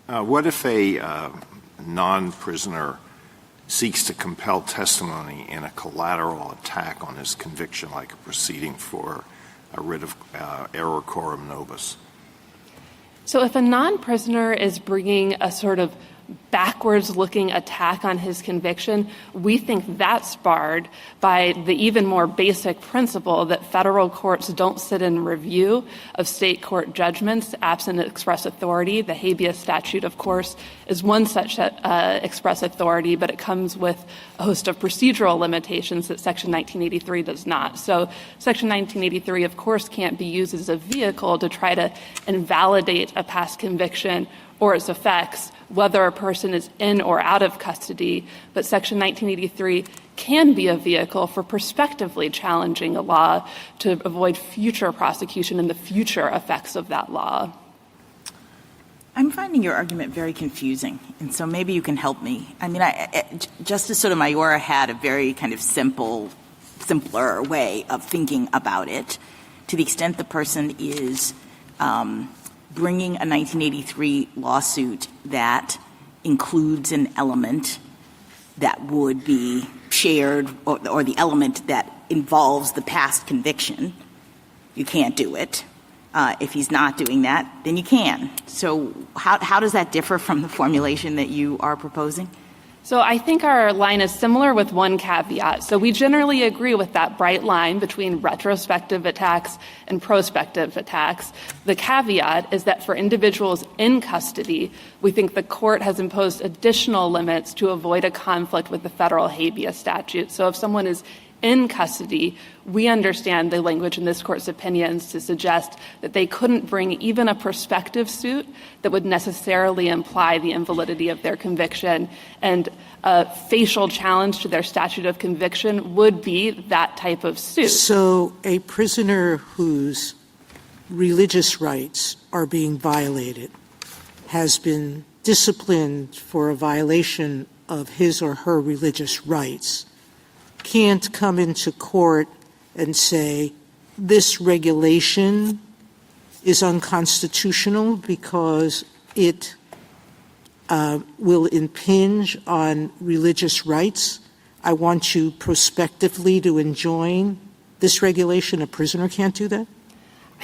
What if a non-prisoner seeks to compel testimony in a collateral attack on his conviction, like a proceeding for a writ of error coram nobis? So if a non-prisoner is bringing a sort of backwards-looking attack on his conviction, we think that's barred by the even more basic principle that federal courts don't sit in review of state court judgments absent express authority. The habeas statute, of course, is one such express authority, but it comes with a host of procedural limitations that Section 1983 does not. So Section 1983, of course, can't be used as a vehicle to try to invalidate a past conviction or its effects, whether a person is in or out of custody, but Section 1983 can be a vehicle for prospectively challenging a law to avoid future prosecution and the future effects of that law. I'm finding your argument very confusing, and so maybe you can help me. I mean, Justice Sotomayor had a very kind of simpler way of thinking about it. To the extent the person is bringing a 1983 lawsuit that includes an element that would be shared or the element that involves the past conviction, you can't do it. If he's not doing that, then you can. So how does that differ from the formulation that you are proposing? So I think our line is similar with one caveat. So we generally agree with that bright line between retrospective attacks and prospective attacks. The caveat is that for individuals in custody, we think the court has imposed additional limits to avoid a conflict with the federal habeas statute. So if someone is in custody, we understand the language in this court's opinions to suggest that they couldn't bring even a prospective suit that would necessarily imply the invalidity of their conviction. And a facial challenge to their statute of conviction would be that type of suit. So a prisoner whose religious rights are being violated has been disciplined for a violation of his or her religious rights can't come into court and say, this regulation is unconstitutional because it will impinge on religious rights. I want you prospectively to enjoin this regulation. A prisoner can't do that?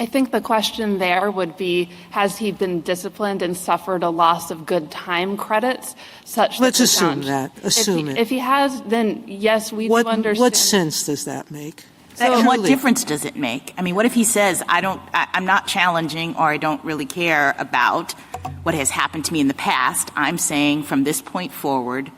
I think the question there would be, has he been disciplined and suffered a loss of good time credits such Let's that assume that. Assume it. If he has, then yes, we do understand. What sense does that make? And what difference does it make? I mean, what if he says, I'm not challenging or I don't really care about what has happened to me in the past. I'm saying from this point forward,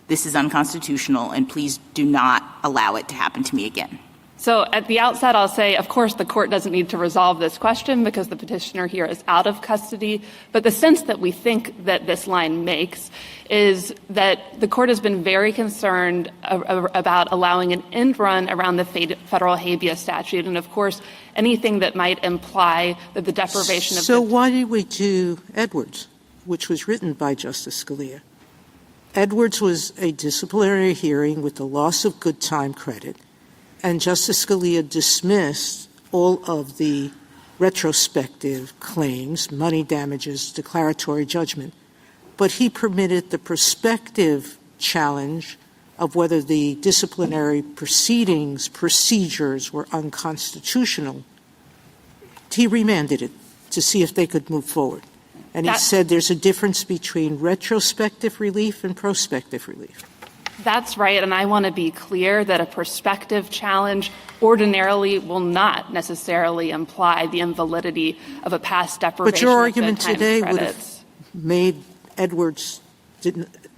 this is unconstitutional and please do not allow it to happen to me again. So at the outset, I'll say, of course, the court doesn't need to resolve this question because the petitioner here is out of custody. But the sense that we think that this line makes is that the court has been very concerned about allowing an end run around the federal habeas statute. And, of course, anything that might imply that the deprivation of... So why did we do Edwards, which was written by Justice Scalia? Edwards was a disciplinary hearing with the loss of good time credit. And Justice Scalia dismissed all of the retrospective claims, money damages, declaratory judgment. But he permitted the prospective challenge of whether the disciplinary procedures were unconstitutional. He remanded it to see if they could move forward. And he said there's a difference between retrospective relief and prospective relief. That's right, and I want to be clear that a prospective challenge ordinarily will not necessarily imply the invalidity of a past deprivation. But your argument of good time today credits. would have made Edwards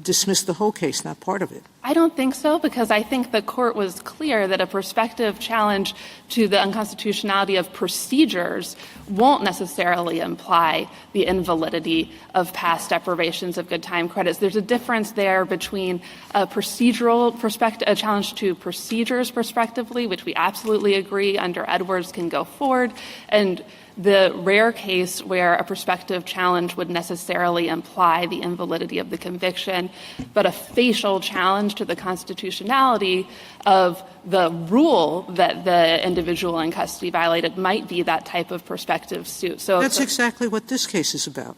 dismiss the whole case, not part of it. I don't think so, because I think the court was clear that a prospective challenge to the unconstitutionality of procedures won't necessarily imply the invalidity of past deprivations of good time credits. There's a difference there between a procedural perspective, a challenge to procedures prospectively, which we absolutely agree under Edwards can go forward, and the rare case where a prospective challenge would necessarily imply the invalidity of the conviction, but a facial challenge to the constitutionality of the rule that the individual in custody violated might be that type of prospective suit. So that's exactly what this case is about.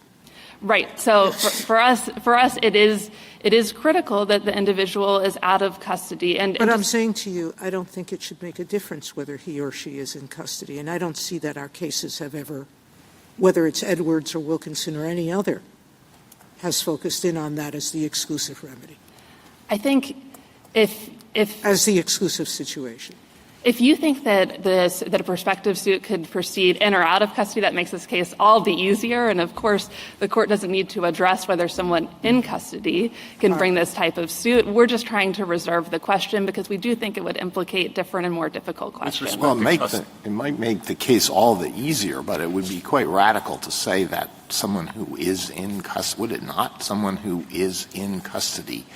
Right. So for us, it is critical that the individual is out of custody. But I'm saying to you, I don't think it should make a difference whether he or she is in custody. And I don't see that our cases have ever, whether it's Edwards or Wilkinson or any other, has focused in on that as the exclusive remedy. I think if as the exclusive situation. If you think that a prospective suit could proceed in or out of custody, that makes this case all the easier. And of course, the court doesn't need to address whether someone in custody can bring this type of suit. We're just trying to reserve the question because we do think it would implicate different and more difficult questions. Well, it might make the case all the easier, but it would be quite radical to say that someone who is in custody, would it not? Someone who is in custody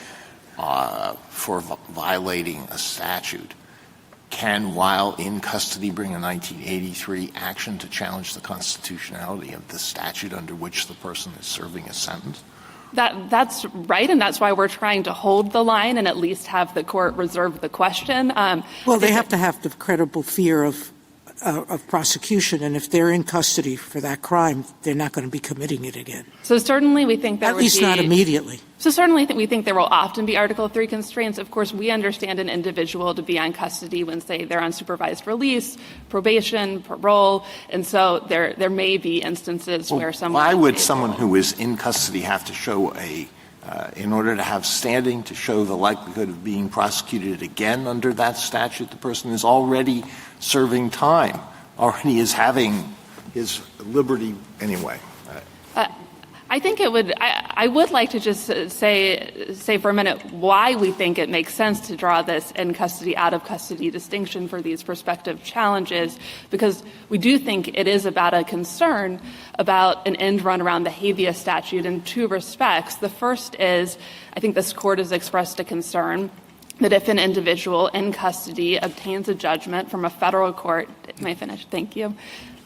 for violating a statute can, while in custody, bring a 1983 action to challenge the constitutionality of the statute under which the person is serving a sentence? That's right, and that's why we're trying to hold the line and at least have the court reserve the question. Well, they have to have the credible fear of prosecution, and if they're in custody for that crime, they're not going to be committing it again. So certainly we think that at least not immediately. So certainly we think there will often be Article III constraints. Of course, we understand an individual to be on custody when, say, they're on supervised release, probation, parole, and so there may be instances where someone... Why would someone who is in custody have to show in order to have standing, to show the likelihood of being prosecuted again under that statute? The person is already serving time, already is having his liberty anyway. I think it would. I would like to just say for a minute why we think it makes sense to draw this in custody, out of custody distinction for these prospective challenges, because we do think it is about a concern about an end run around the habeas statute in two respects. The first is, I think this court has expressed a concern that if an individual in custody obtains a judgment from a federal court, am I finished? Thank you.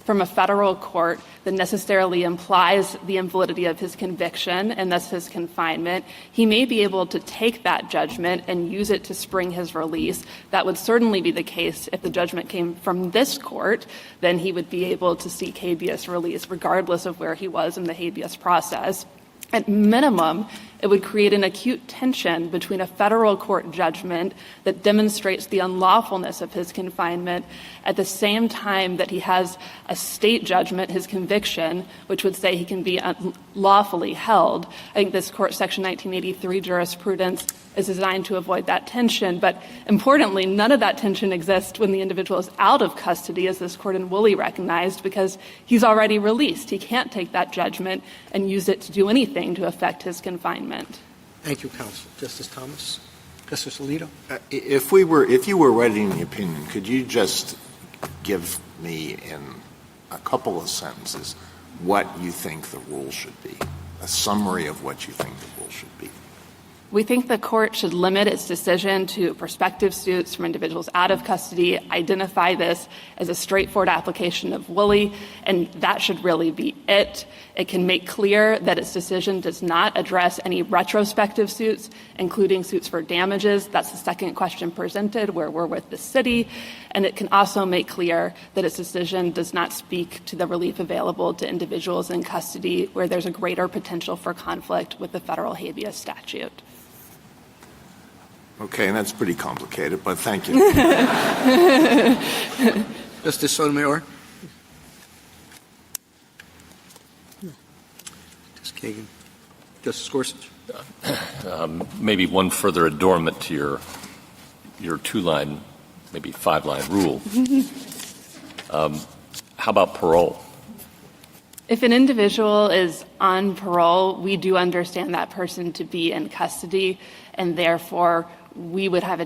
From a federal court that necessarily implies the invalidity of his conviction and thus his confinement, he may be able to take that judgment and use it to spring his release. That would certainly be the case if the judgment came from this court. Then he would be able to seek habeas release regardless of where he was in the habeas process. At minimum, it would create an acute tension between a federal court judgment that demonstrates the unlawfulness of his confinement at the same time that he has a state judgment, his conviction, which would say he can be unlawfully held. I think this court section 1983 jurisprudence is designed to avoid that tension. But importantly, none of that tension exists when the individual is out of custody, as this court in Woolley recognized, because he's already released. He can't take that judgment and use it to do anything to affect his confinement. Thank you, counsel. Justice Thomas? Justice Alito? If you were writing the opinion, could you just give me in a couple of sentences what you think the rule should be, a summary of what you think the rule should be? We think the court should limit its decision to prospective suits from individuals out of custody, identify this as a straightforward application of Woolley, and that should really be it. It can make clear that its decision does not address any retrospective suits, including suits for damages. That's the second question presented, where we're with the city. And it can also make clear that its decision does not speak to the relief available to individuals in custody where there's a greater potential for conflict with the federal habeas statute. Okay, that's pretty complicated, but thank you. Justice Sotomayor? Justice Kagan? Justice Gorsuch? Maybe one further adornment to your two-line, maybe five-line rule. How about parole? If an individual is on parole, we do understand that person to be in custody, and therefore we would have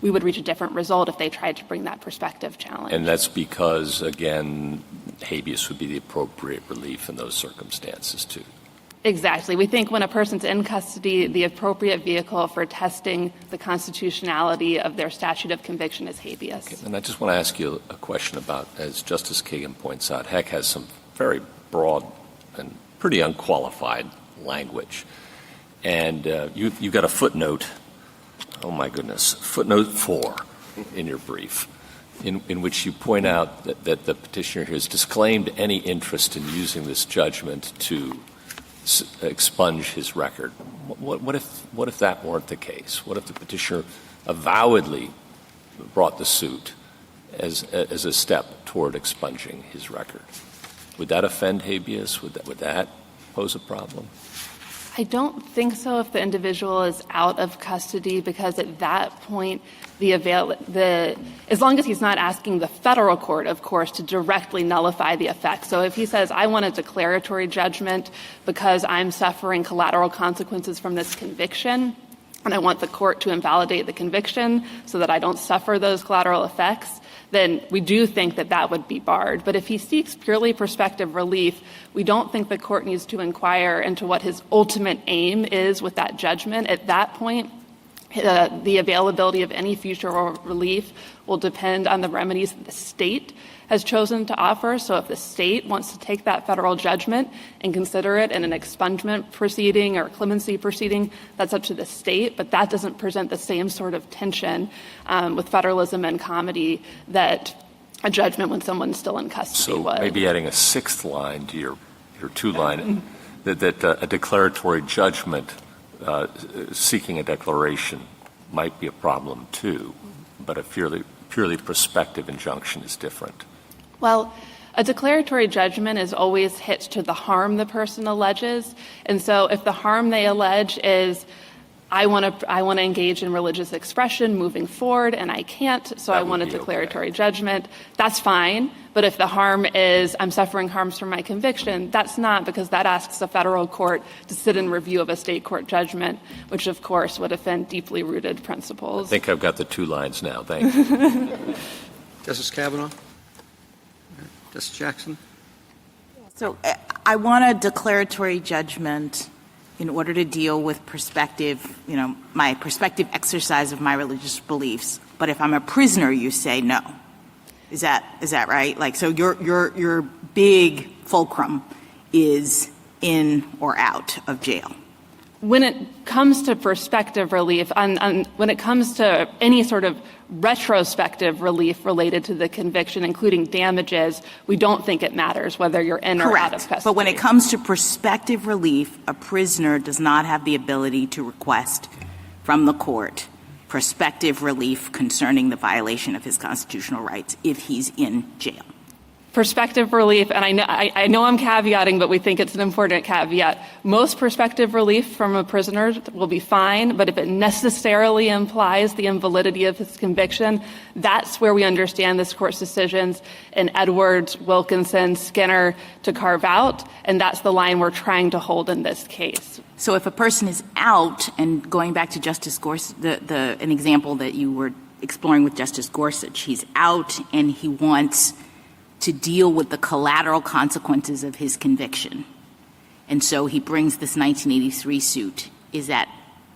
we would reach a different result if they tried to bring that prospective challenge. And that's because, again, habeas would be the appropriate relief in those circumstances, too. Exactly. We think when a person's in custody, the appropriate vehicle for testing the constitutionality of their statute of conviction is habeas. Okay. And I just want to ask you a question about, as Justice Kagan points out, Heck has some very broad and pretty unqualified language. And you got a footnote, oh my goodness, footnote 4 in your brief, in which you point out that the petitioner has disclaimed any interest in using this judgment to expunge his record. What if that weren't the case? What if the petitioner avowedly brought the suit as a step toward expunging his record? Would that offend habeas? Would that pose a problem? I don't think so if the individual is out of custody, because at that point, as long as he's not asking the federal court, of course, to directly nullify the effect. So if he says, I want a declaratory judgment because I'm suffering collateral consequences from this conviction, and I want the court to invalidate the conviction so that I don't suffer those collateral effects, then we do think that would be barred. But if he seeks purely prospective relief, we don't think the court needs to inquire into what his ultimate aim is with that judgment. At that point, the availability of any future relief will depend on the remedies that the state has chosen to offer. So if the state wants to take that federal judgment and consider it in an expungement proceeding or clemency proceeding, that's up to the state, but that doesn't present the same sort of tension with federalism and comity that a judgment when someone's still in custody would. So maybe adding a sixth line to your two-line, that a declaratory judgment seeking a declaration might be a problem too, but a purely prospective injunction is different. Well, a declaratory judgment is always hitched to the harm the person alleges. And so if the harm they allege is, I want to engage in religious expression moving forward and I can't, so I want a declaratory judgment, that's fine. But if the harm is, I'm suffering harms from my conviction, that's not, because that asks a federal court to sit in review of a state court judgment, which of course would offend deeply rooted principles. I think I've got the 2 lines now. Thank you. Justice Kavanaugh? Justice Jackson? So I want a declaratory judgment in order to deal with my prospective exercise of my religious beliefs. But if I'm a prisoner, you say no. Is that right? Like, so your big fulcrum is in or out of jail. When it comes to prospective relief, when it comes to any sort of retrospective relief related to the conviction, including damages, we don't think it matters whether you're in or out of custody. But when it comes to prospective relief, a prisoner does not have the ability to request from the court prospective relief concerning the violation of his constitutional rights if he's in jail. Prospective relief, and I know I'm caveating, but we think it's an important caveat. Most prospective relief from a prisoner will be fine, but if it necessarily implies the invalidity of his conviction, that's where we understand this court's decisions in Edwards, Wilkinson, Skinner to carve out, and that's the line we're trying to hold in this case. So if a person is out, and going back to Justice Gorsuch, an example that you were exploring with Justice Gorsuch, he's out and he wants to deal with the collateral consequences of his conviction. And so he brings this 1983 suit. Is that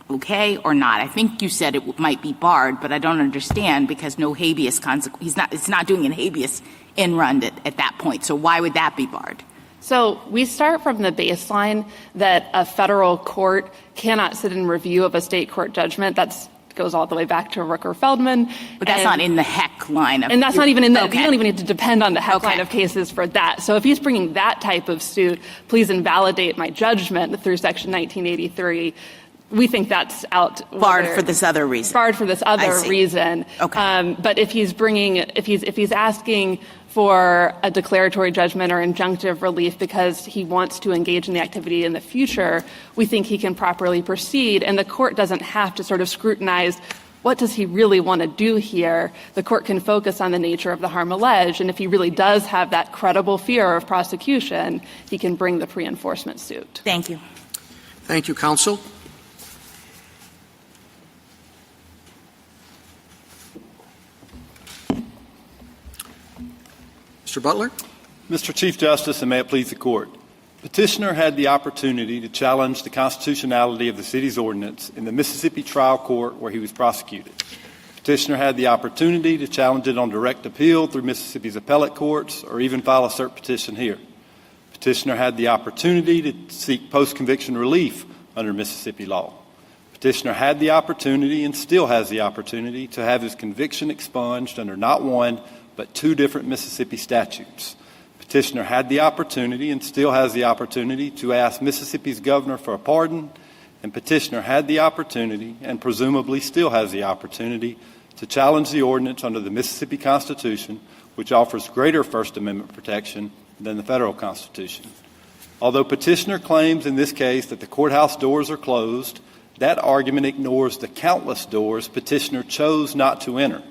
okay or not? I think you said it might be barred, but I don't understand because no habeas it's not doing an habeas in run at that point. So why would that be barred? So we start from the baseline that a federal court cannot sit in review of a state court judgment. That's goes all the way back to Rooker-Feldman. But that's not in the Heck line. And that's not even in the, you don't even need to depend on the Heck line of cases for that. So if he's bringing that type of suit, please invalidate my judgment through Section 1983. We think that's out. Barred for this other reason. Barred for this other reason. Okay. But if he's asking for a declaratory judgment or injunctive relief because he wants to engage in the activity in the future, we think he can properly proceed, and the court doesn't have to sort of scrutinize what does he really want to do here. The court can focus on the nature of the harm alleged, and if he really does have that credible fear of prosecution, he can bring the pre-enforcement suit. Thank you. Thank you, counsel. Mr. Butler? Mr. Chief Justice, and may it please the Court, Petitioner had the opportunity to challenge the constitutionality of the city's ordinance in the Mississippi trial court where he was prosecuted. Petitioner had the opportunity to challenge it on direct appeal through Mississippi's appellate courts or even file a cert petition here. Petitioner had the opportunity to seek post-conviction relief under Mississippi law. Petitioner had the opportunity and still has the opportunity to have his conviction expunged under not one but two different Mississippi statutes. Petitioner had the opportunity and still has the opportunity to ask Mississippi's governor for a pardon, and Petitioner had the opportunity and presumably still has the opportunity to challenge the ordinance under the Mississippi Constitution, which offers greater First Amendment protection than the federal Constitution. Although Petitioner claims in this case that the courthouse doors are closed, that argument ignores the countless doors Petitioner chose not to enter.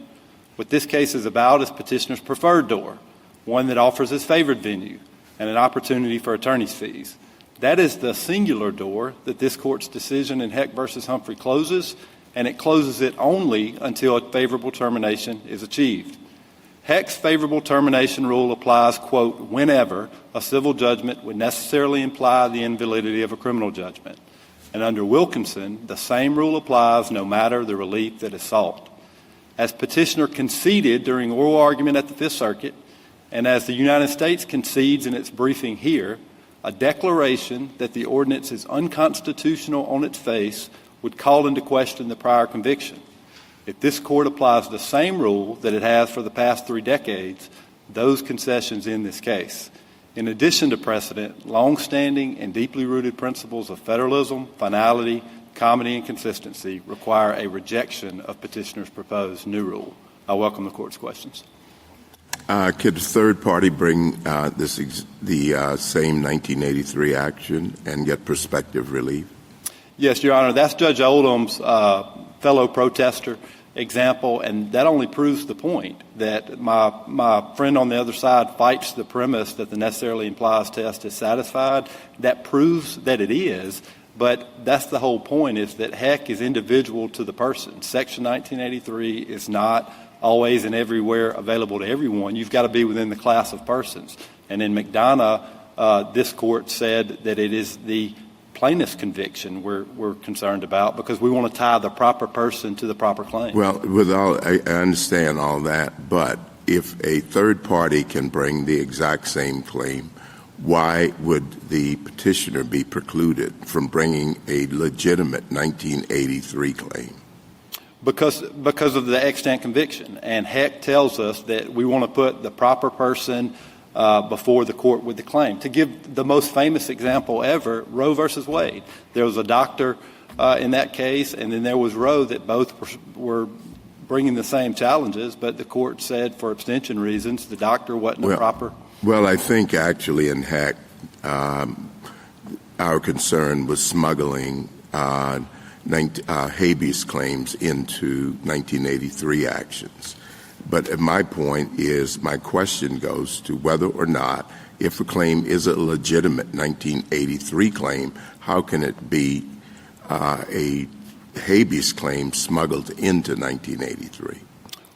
What this case is about is Petitioner's preferred door, one that offers his favored venue and an opportunity for attorney's fees. That is the singular door that this Court's decision in Heck v. Humphrey closes, and it closes it only until a favorable termination is achieved. Heck's favorable termination rule applies, quote, whenever a civil judgment would necessarily imply the invalidity of a criminal judgment. And under Wilkinson, the same rule applies no matter the relief that is sought. As Petitioner conceded during oral argument at the Fifth Circuit, and as the United States concedes in its briefing here, a declaration that the ordinance is unconstitutional on its face would call into question the prior conviction. If this Court applies the same rule that it has for the past 3 decades, those concessions in this case. In addition to precedent, long-standing and deeply rooted principles of federalism, finality, comity, and consistency require a rejection of Petitioner's proposed new rule. I welcome the Court's questions. Could a third party bring the same 1983 action and get prospective relief? Yes, Your Honor. That's Judge Oldham's fellow protester example, and that only proves the point that my friend on the other side fights the premise that the necessarily implies test is satisfied. That proves that it is, but that's the whole point, is that Heck is individual to the person. Section 1983 is not always and everywhere available to everyone. You've got to be within the class of persons. And in McDonough, this Court said that it is the plaintiff's conviction we're concerned about because we want to tie the proper person to the proper claim. Well, I understand all that, but if a third party can bring the exact same claim, why would the petitioner be precluded from bringing a legitimate 1983 claim? Because of the extant conviction. And Heck tells us that we want to put the proper person before the court with the claim. To give the most famous example ever, Roe versus Wade. There was a doctor in that case, and then there was Roe, that both were bringing the same challenges, but the court said for abstention reasons the doctor wasn't a proper. Well, I think actually in Heck, our concern was smuggling habeas claims into 1983 actions. But my point is, my question goes to whether or not, if a claim is a legitimate 1983 claim, how can it be a habeas claim smuggled into 1983?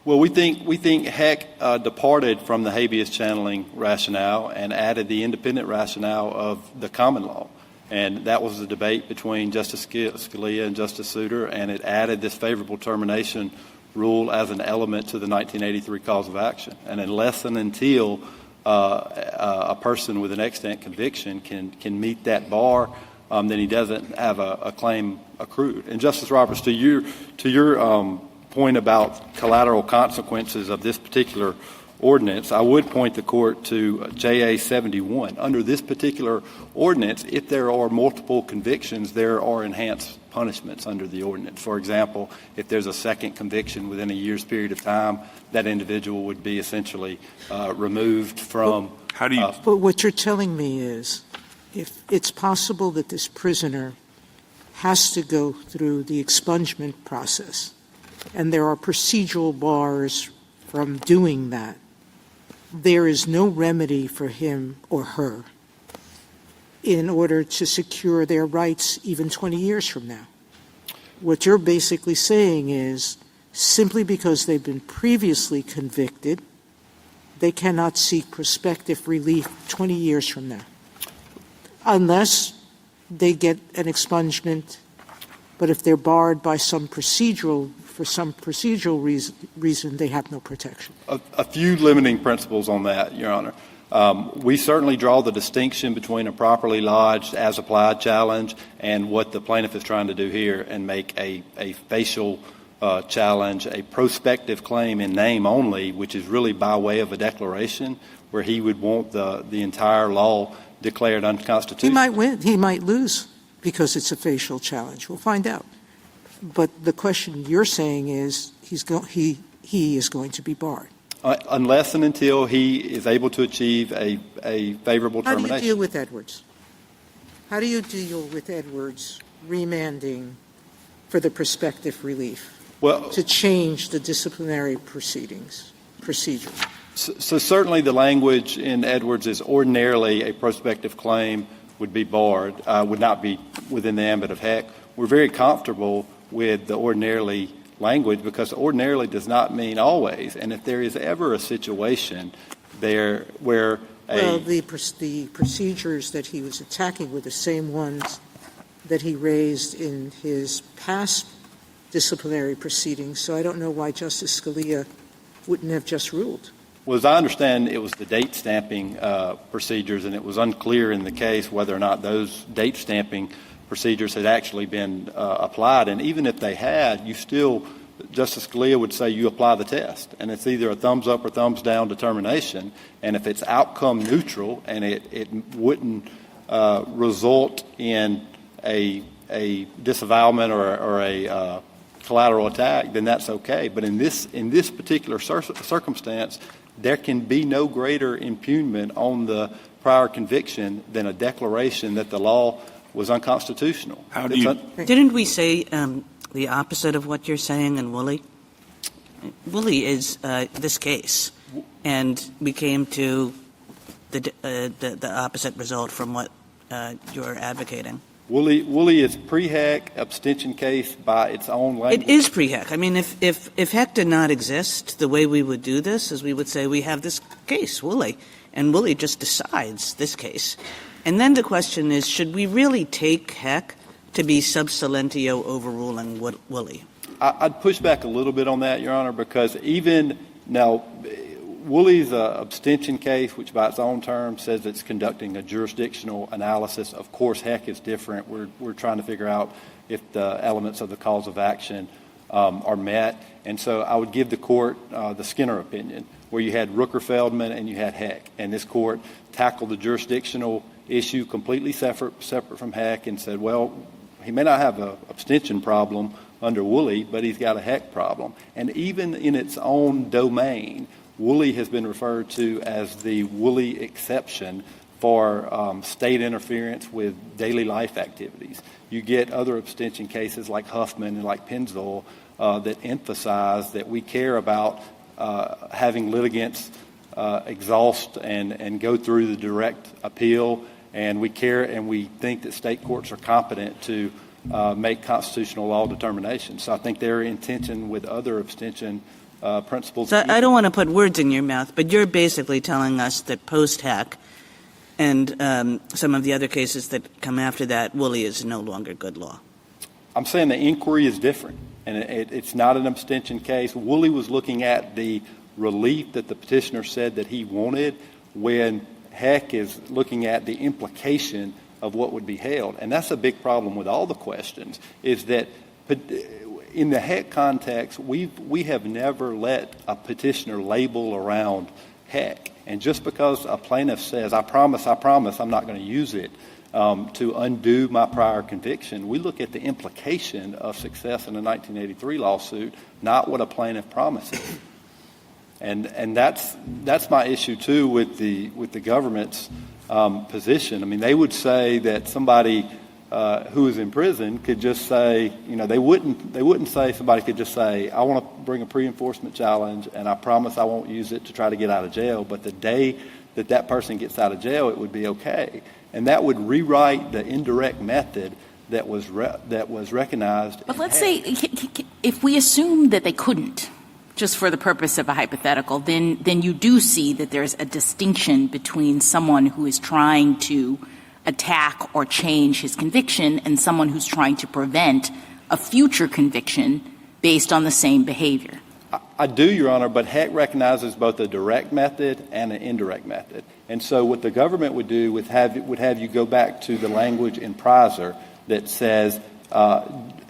Well, we think Heck departed from the habeas channeling rationale and added the independent rationale of the common law. And that was the debate between Justice Scalia and Justice Souter, and it added this favorable termination rule as an element to the 1983 cause of action. And unless and until a person with an extant conviction can meet that bar, then he doesn't have a claim accrued. And Justice Roberts, to your point about collateral consequences of this particular ordinance, I would point the court to JA 71. Under this particular ordinance, if there are multiple convictions, there are enhanced punishments under the ordinance. For example, if there's a second conviction within a year's period of time, that individual would be essentially removed from. But what you're telling me is, if it's possible that this prisoner has to go through the expungement process, and there are procedural bars from doing that, there is no remedy for him or her in order to secure their rights even 20 years from now. What you're basically saying is, simply because they've been previously convicted, they cannot seek prospective relief 20 years from now, unless they get an expungement. But if they're barred by some procedural reason, they have no protection. A few limiting principles on that, Your Honor. We certainly draw the distinction between a properly lodged as-applied challenge and what the plaintiff is trying to do here and make a facial challenge, a prospective claim in name only, which is really by way of a declaration, where he would want the entire law declared unconstitutional. He might win. He might lose because it's a facial challenge. We'll find out. But the question you're saying is he is going to be barred. Unless and until he is able to achieve a favorable termination. How do you deal with Edwards? How do you deal with Edwards remanding for the prospective relief to change the disciplinary procedure? So certainly the language in Edwards is ordinarily a prospective claim would be barred, would not be within the ambit of HEC. We're very comfortable with the ordinarily language because ordinarily does not mean always. And if there is ever a situation there where the procedures that he was attacking were the same ones that he raised in his past disciplinary proceedings, so I don't know why Justice Scalia wouldn't have just ruled. Well, as I understand, it was the date stamping procedures, and it was unclear in the case whether or not those date stamping procedures had actually been applied. And even if they had, Justice Scalia would say you apply the test. And it's either a thumbs up or thumbs down determination. And if it's outcome neutral and it wouldn't result in a disavowalment or a collateral attack, then that's okay. But in this particular circumstance, there can be no greater impugnment on the prior conviction than a declaration that the law was unconstitutional. Didn't we say the opposite of what you're saying in Woolley? Woolley is this case, and we came to the opposite result from what you're advocating. Woolley is pre-HEC abstention case by its own language. It is pre-HEC. I mean, if HEC did not exist, the way we would do this is we would say we have this case, Woolley, and Woolley just decides this case. And then the question is, should we really take HEC to be sub silentio overruling Woolley? I'd push back a little bit on that, Your Honor, because even now, Woolley's abstention case, which by its own term says it's conducting a jurisdictional analysis. Of course, HEC is different. We're trying to figure out if the elements of the cause of action are met. And so I would give the court the Skinner opinion, where you had Rooker-Feldman and you had HEC. And this court tackled the jurisdictional issue completely separate from HEC and said, well, he may not have an abstention problem under Woolley, but he's got a HEC problem. And even in its own domain, Woolley has been referred to as the Woolley exception for state interference with daily life activities. You get other abstention cases like Huffman and like Pennzoil that emphasize that we care about having litigants exhaust and go through the direct appeal, and we care and we think that state courts are competent to make constitutional law determinations. So I think they're in tension with other abstention principles. So I don't want to put words in your mouth, but you're basically telling us that post-HEC and some of the other cases that come after that, Woolley is no longer good law. I'm saying the inquiry is different, and it's not an abstention case. Woolley was looking at the relief that the petitioner said that he wanted, when HEC is looking at the implication of what would be held. And that's a big problem with all the questions, is that in the HEC context, we have never let a petitioner label around HEC. And just because a plaintiff says, I promise, I'm not going to use it to undo my prior conviction, we look at the implication of success in a 1983 lawsuit, not what a plaintiff promises. And that's my issue too with the government's position. I mean, they would say that somebody who is in prison could just say, they wouldn't say somebody could just say, I want to bring a pre-enforcement challenge and I promise I won't use it to try to get out of jail. But the day that person gets out of jail, it would be okay. And that would rewrite the indirect method that was recognized. But let's say if we assume that they couldn't, just for the purpose of a hypothetical, then you do see that there's a distinction between someone who is trying to attack or change his conviction and someone who's trying to prevent a future conviction based on the same behavior. I do, Your Honor, but Heck recognizes both a direct method and an indirect method. And so what the government would do would have you go back to the language in Prizer that says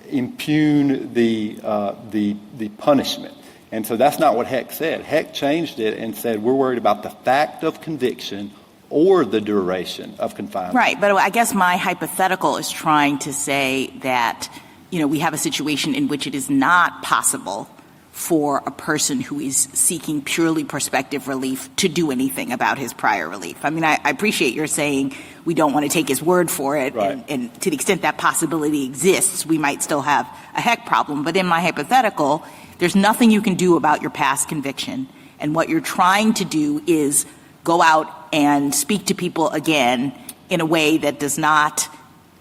impugn the punishment. And so that's not what Heck said. Heck changed it and said we're worried about the fact of conviction or the duration of confinement. Right, but I guess my hypothetical is trying to say that, we have a situation in which it is not possible for a person who is seeking purely prospective relief to do anything about his prior relief. I mean, I appreciate your saying we don't want to take his word for it, right. and to the extent that possibility exists, we might still have a Heck problem. But in my hypothetical, there's nothing you can do about your past conviction, and what you're trying to do is go out and speak to people again in a way that does not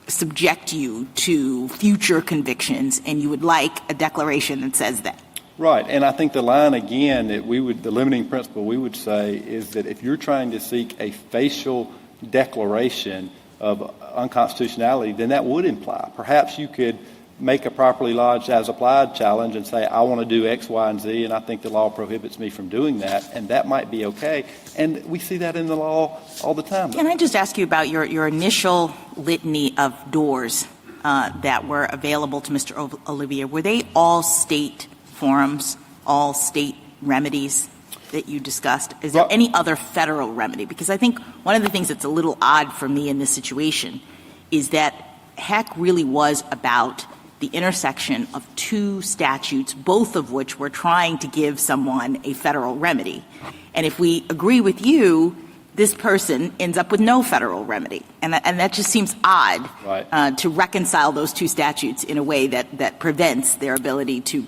subject you to future convictions, and you would like a declaration that says that. Right, and I think the line again that the limiting principle we would say is that if you're trying to seek a facial declaration of unconstitutionality, then that would imply perhaps you could make a properly lodged as applied challenge and say, I want to do X, Y, and Z, and I think the law prohibits me from doing that, and that might be okay. And we see that in the law all the time. Can I just ask you about your initial litany of doors that were available to Mr. Olivier? Were they all state forums, all state remedies that you discussed? Is there any other federal remedy? Because I think one of the things that's a little odd for me in this situation is that Heck really was about the intersection of two statutes, both of which were trying to give someone a federal remedy. And if we agree with you, this person ends up with no federal remedy. And that just seems odd, right. To reconcile those two statutes in a way that prevents their ability to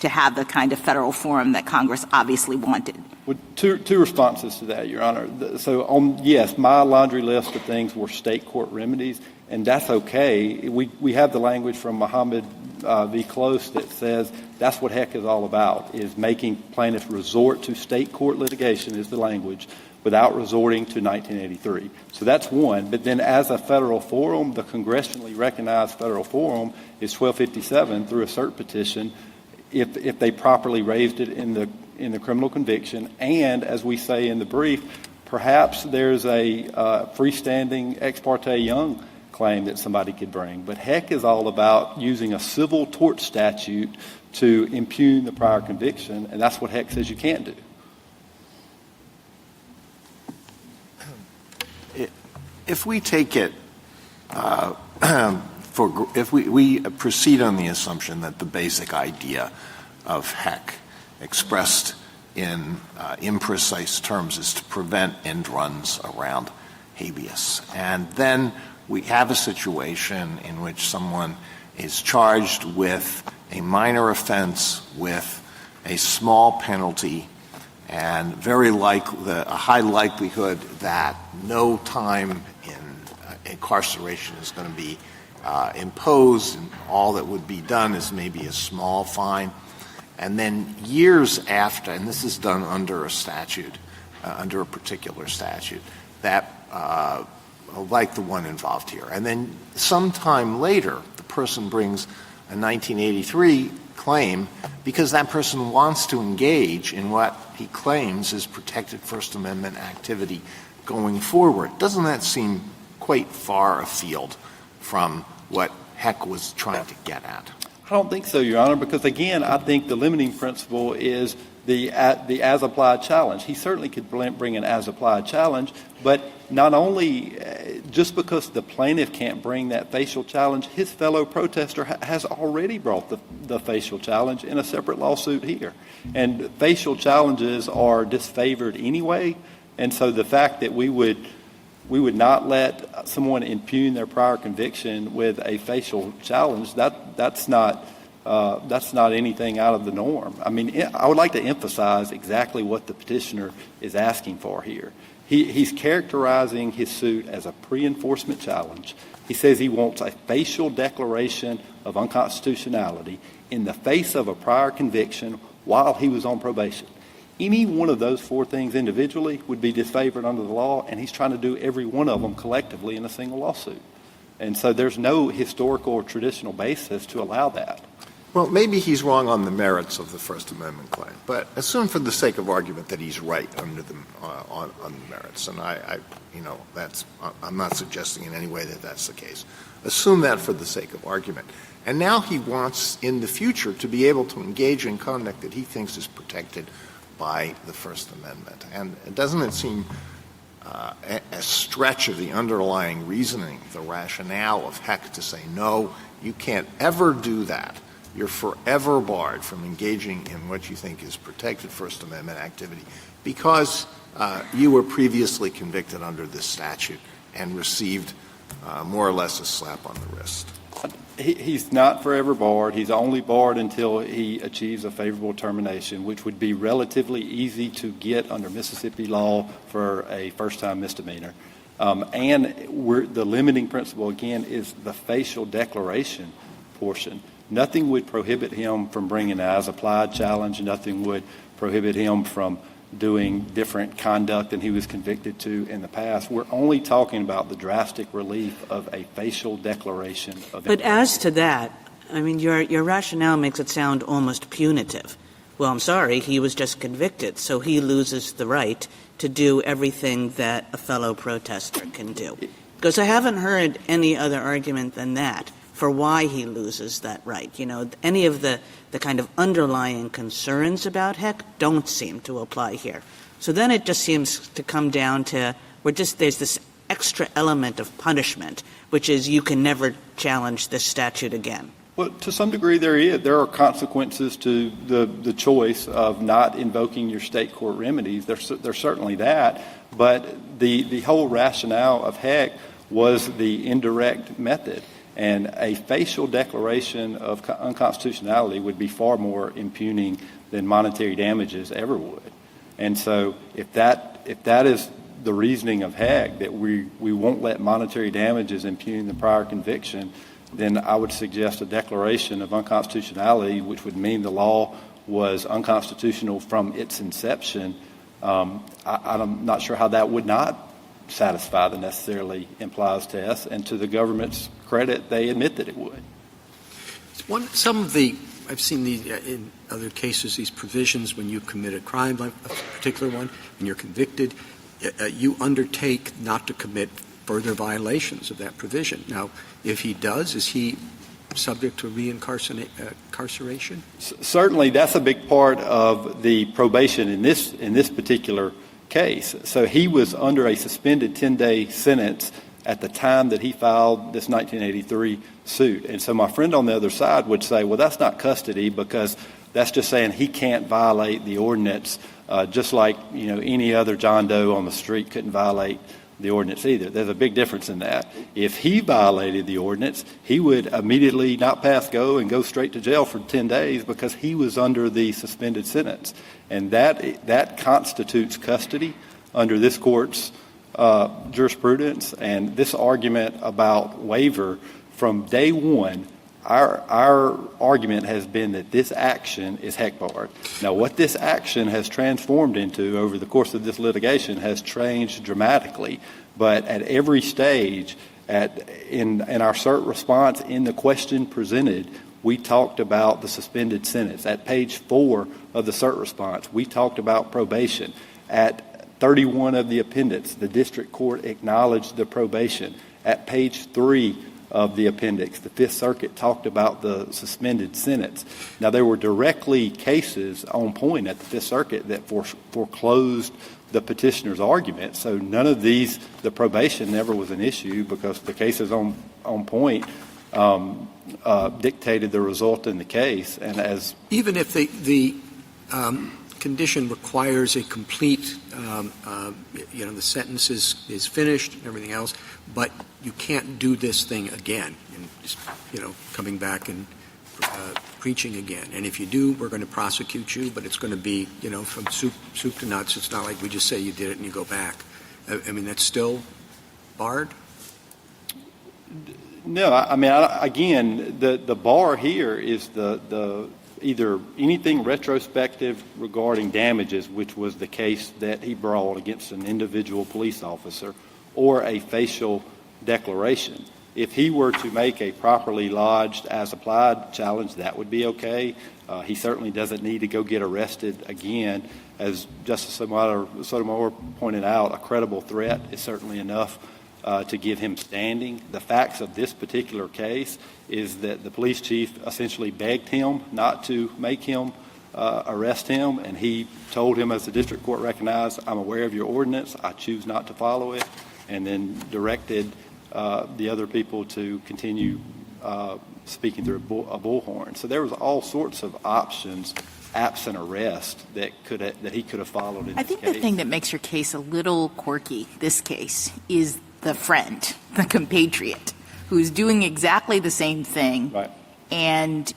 have the kind of federal forum that Congress obviously wanted. Well, two responses to that, Your Honor. So, yes, my laundry list of things were state court remedies, and that's okay. We have the language from Muhammad v. Close that says that's what Heck is all about, is making plaintiffs resort to state court litigation is the language without resorting to 1983. So that's one. But then as a federal forum, the congressionally recognized federal forum is 1257 through a cert petition if they properly raised it in the criminal conviction. And as we say in the brief, perhaps there's a freestanding ex parte Young claim that somebody could bring. But Heck is all about using a civil tort statute to impugn the prior conviction, and that's what Heck says you can't do. If we take it if we proceed on the assumption that the basic idea of Heck expressed in imprecise terms is to prevent end runs around habeas, and then we have a situation in which someone is charged with a minor offense with a small penalty and a high likelihood that no time in incarceration is going to be imposed, and all that would be done is maybe a small fine. And then years after, and this is done under a statute, under a particular statute, that like the one involved here. And then sometime later, the person brings a 1983 claim because that person wants to engage in what he claims is protected First Amendment activity going forward. Doesn't that seem quite far afield from what Heck was trying to get at? I don't think so, Your Honor, because, again, I think the limiting principle is the as-applied challenge. He certainly could bring an as-applied challenge, but not only just because the plaintiff can't bring that facial challenge, his fellow protester has already brought the facial challenge in a separate lawsuit here. And facial challenges are disfavored anyway, and so the fact that we would not let someone impugn their prior conviction with a facial challenge, that's not anything out of the norm. I mean, I would like to emphasize exactly what the petitioner is asking for here. He's characterizing his suit as a pre-enforcement challenge. He says he wants a facial declaration of unconstitutionality in the face of a prior conviction while he was on probation. Any one of those four things individually would be disfavored under the law, and he's trying to do every one of them collectively in a single lawsuit. And so there's no historical or traditional basis to allow that. Well, maybe he's wrong on the merits of the First Amendment claim, but assume for the sake of argument that he's right under the on the merits, and I'm not suggesting in any way that that's the case. Assume that for the sake of argument. And now he wants in the future to be able to engage in conduct that he thinks is protected by the First Amendment. And doesn't it seem a stretch of the underlying reasoning, the rationale of Heck to say, no, you can't ever do that. You're forever barred from engaging in what you think is protected First Amendment activity because you were previously convicted under this statute and received more or less a slap on the wrist? He's not forever barred. He's only barred until he achieves a favorable termination, which would be relatively easy to get under Mississippi law for a first-time misdemeanor. And the limiting principle, again, is the facial declaration portion. Nothing would prohibit him from bringing an as-applied challenge. Nothing would prohibit him from doing different conduct than he was convicted to in the past. We're only talking about the drastic relief of a facial declaration of But as to that, I mean, your rationale makes it sound almost punitive. Well, I'm sorry, he was just convicted, so he loses the right to do everything that a fellow protester can do. Because I haven't heard any other argument than that for why he loses that right. You know, any of the kind of underlying concerns about Heck don't seem to apply here. So then it just seems to come down to there's this extra element of punishment, which is you can never challenge this statute again. Well, to some degree there are consequences to the choice of not invoking your state court remedies. There's certainly that, but the whole rationale of Heck was the indirect method. And a facial declaration of unconstitutionality would be far more impugning than monetary damages ever would. And so if that is the reasoning of Heck, that we won't let monetary damages impugn the prior conviction, then I would suggest a declaration of unconstitutionality, which would mean the law was unconstitutional from its inception. I'm not sure how that would not satisfy the necessarily implies test, and to the government's credit, they admit that it would. I've seen in other cases, these provisions when you commit a crime, like a particular one, and you're convicted, you undertake not to commit further violations of that provision. Now, if he does, is he subject to reincarceration? Certainly, that's a big part of the probation in this particular case. So he was under a suspended 10-day sentence at the time that he filed this 1983 suit. And so my friend on the other side would say, well, that's not custody because that's just saying he can't violate the ordinance just like, any other John Doe on the street couldn't violate the ordinance either. There's a big difference in that. If he violated the ordinance, he would immediately not pass go and go straight to jail for 10 days because he was under the suspended sentence. And that constitutes custody under this court's jurisprudence. And this argument about waiver, from day one, our argument has been that this action is Heck barred. Now, what this action has transformed into over the course of this litigation has changed dramatically. But at every stage, in our cert response, in the question presented, we talked about the suspended sentence. At page 4 of the cert response, we talked about probation. At 31 of the appendix, the district court acknowledged the probation. At page 3 of the appendix, the Fifth Circuit talked about the suspended sentence. Now, there were directly cases on point at the Fifth Circuit that foreclosed the petitioner's argument. So none of these, the probation never was an issue because the cases on point dictated the result in the case. And as even if the condition requires a complete, the sentence is finished and everything else, but you can't do this thing again and just, coming back and preaching again. And if you do, we're going to prosecute you, but it's going to be, from soup to nuts. It's not like we just say you did it and you go back. I mean, that's still barred? No, I mean, again, the bar here is the either anything retrospective regarding damages, which was the case that he brought against an individual police officer, or a facial declaration. If he were to make a properly lodged as-applied challenge, that would be okay. He certainly doesn't need to go get arrested again. As Justice Sotomayor pointed out, a credible threat is certainly enough to give him standing. The facts of this particular case is that the police chief essentially begged him not to make him arrest him, and he told him, as the district court recognized, I'm aware of your ordinance, I choose not to follow it, and then directed the other people to continue speaking through a bullhorn. So there was all sorts of options absent arrest that he could have followed in I this think case. the thing that makes your case a little quirky, this case, is the friend, the compatriot, who's doing exactly the same thing. Right. And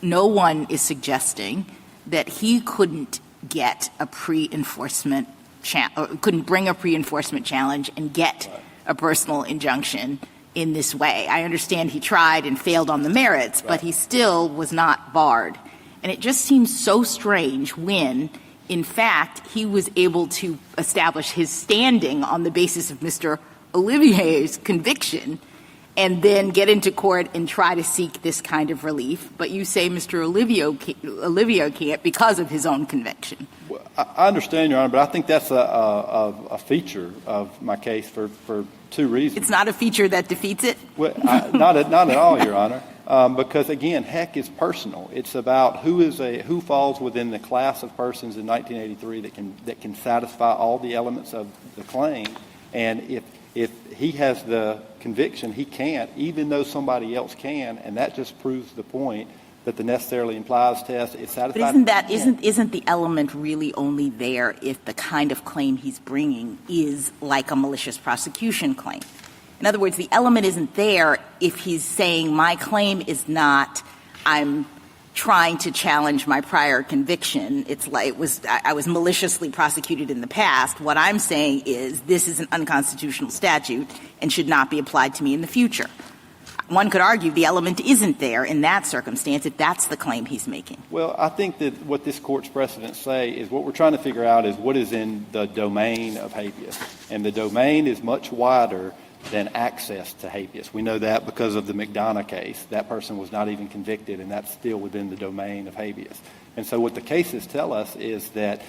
no one is suggesting that he couldn't get a pre-enforcement couldn't bring a pre-enforcement challenge and get a personal injunction in this way. I understand he tried and failed on the merits, but he still was not barred. And it just seems so strange when, in fact, he was able to establish his standing on the basis of Mr. Olivier's conviction and then get into court and try to seek this kind of relief. But you say Mr. Olivier can't because of his own conviction. Well, I understand, Your Honor, but I think that's a feature of my case for two reasons. It's not a feature that defeats it? Well, not at all, Your Honor. Because again, heck is personal. It's about who falls within the class of persons in 1983 that can satisfy all the elements of the claim. And if he has the conviction, he can't, even though somebody else can, and that just proves the point that the necessarily implies test is satisfied. But isn't the element really only there if the kind of claim he's bringing is like a malicious prosecution claim? In other words, the element isn't there if he's saying my claim is not I'm trying to challenge my prior conviction. It's like I was maliciously prosecuted in the past. What I'm saying is this is an unconstitutional statute and should not be applied to me in the future. One could argue the element isn't there in that circumstance if that's the claim he's making. Well, I think that what this Court's precedents say is what we're trying to figure out is what is in the domain of habeas. And the domain is much wider than access to habeas. We know that because of the McDonough case. That person was not even convicted, and that's still within the domain of habeas. And so what the cases tell us is that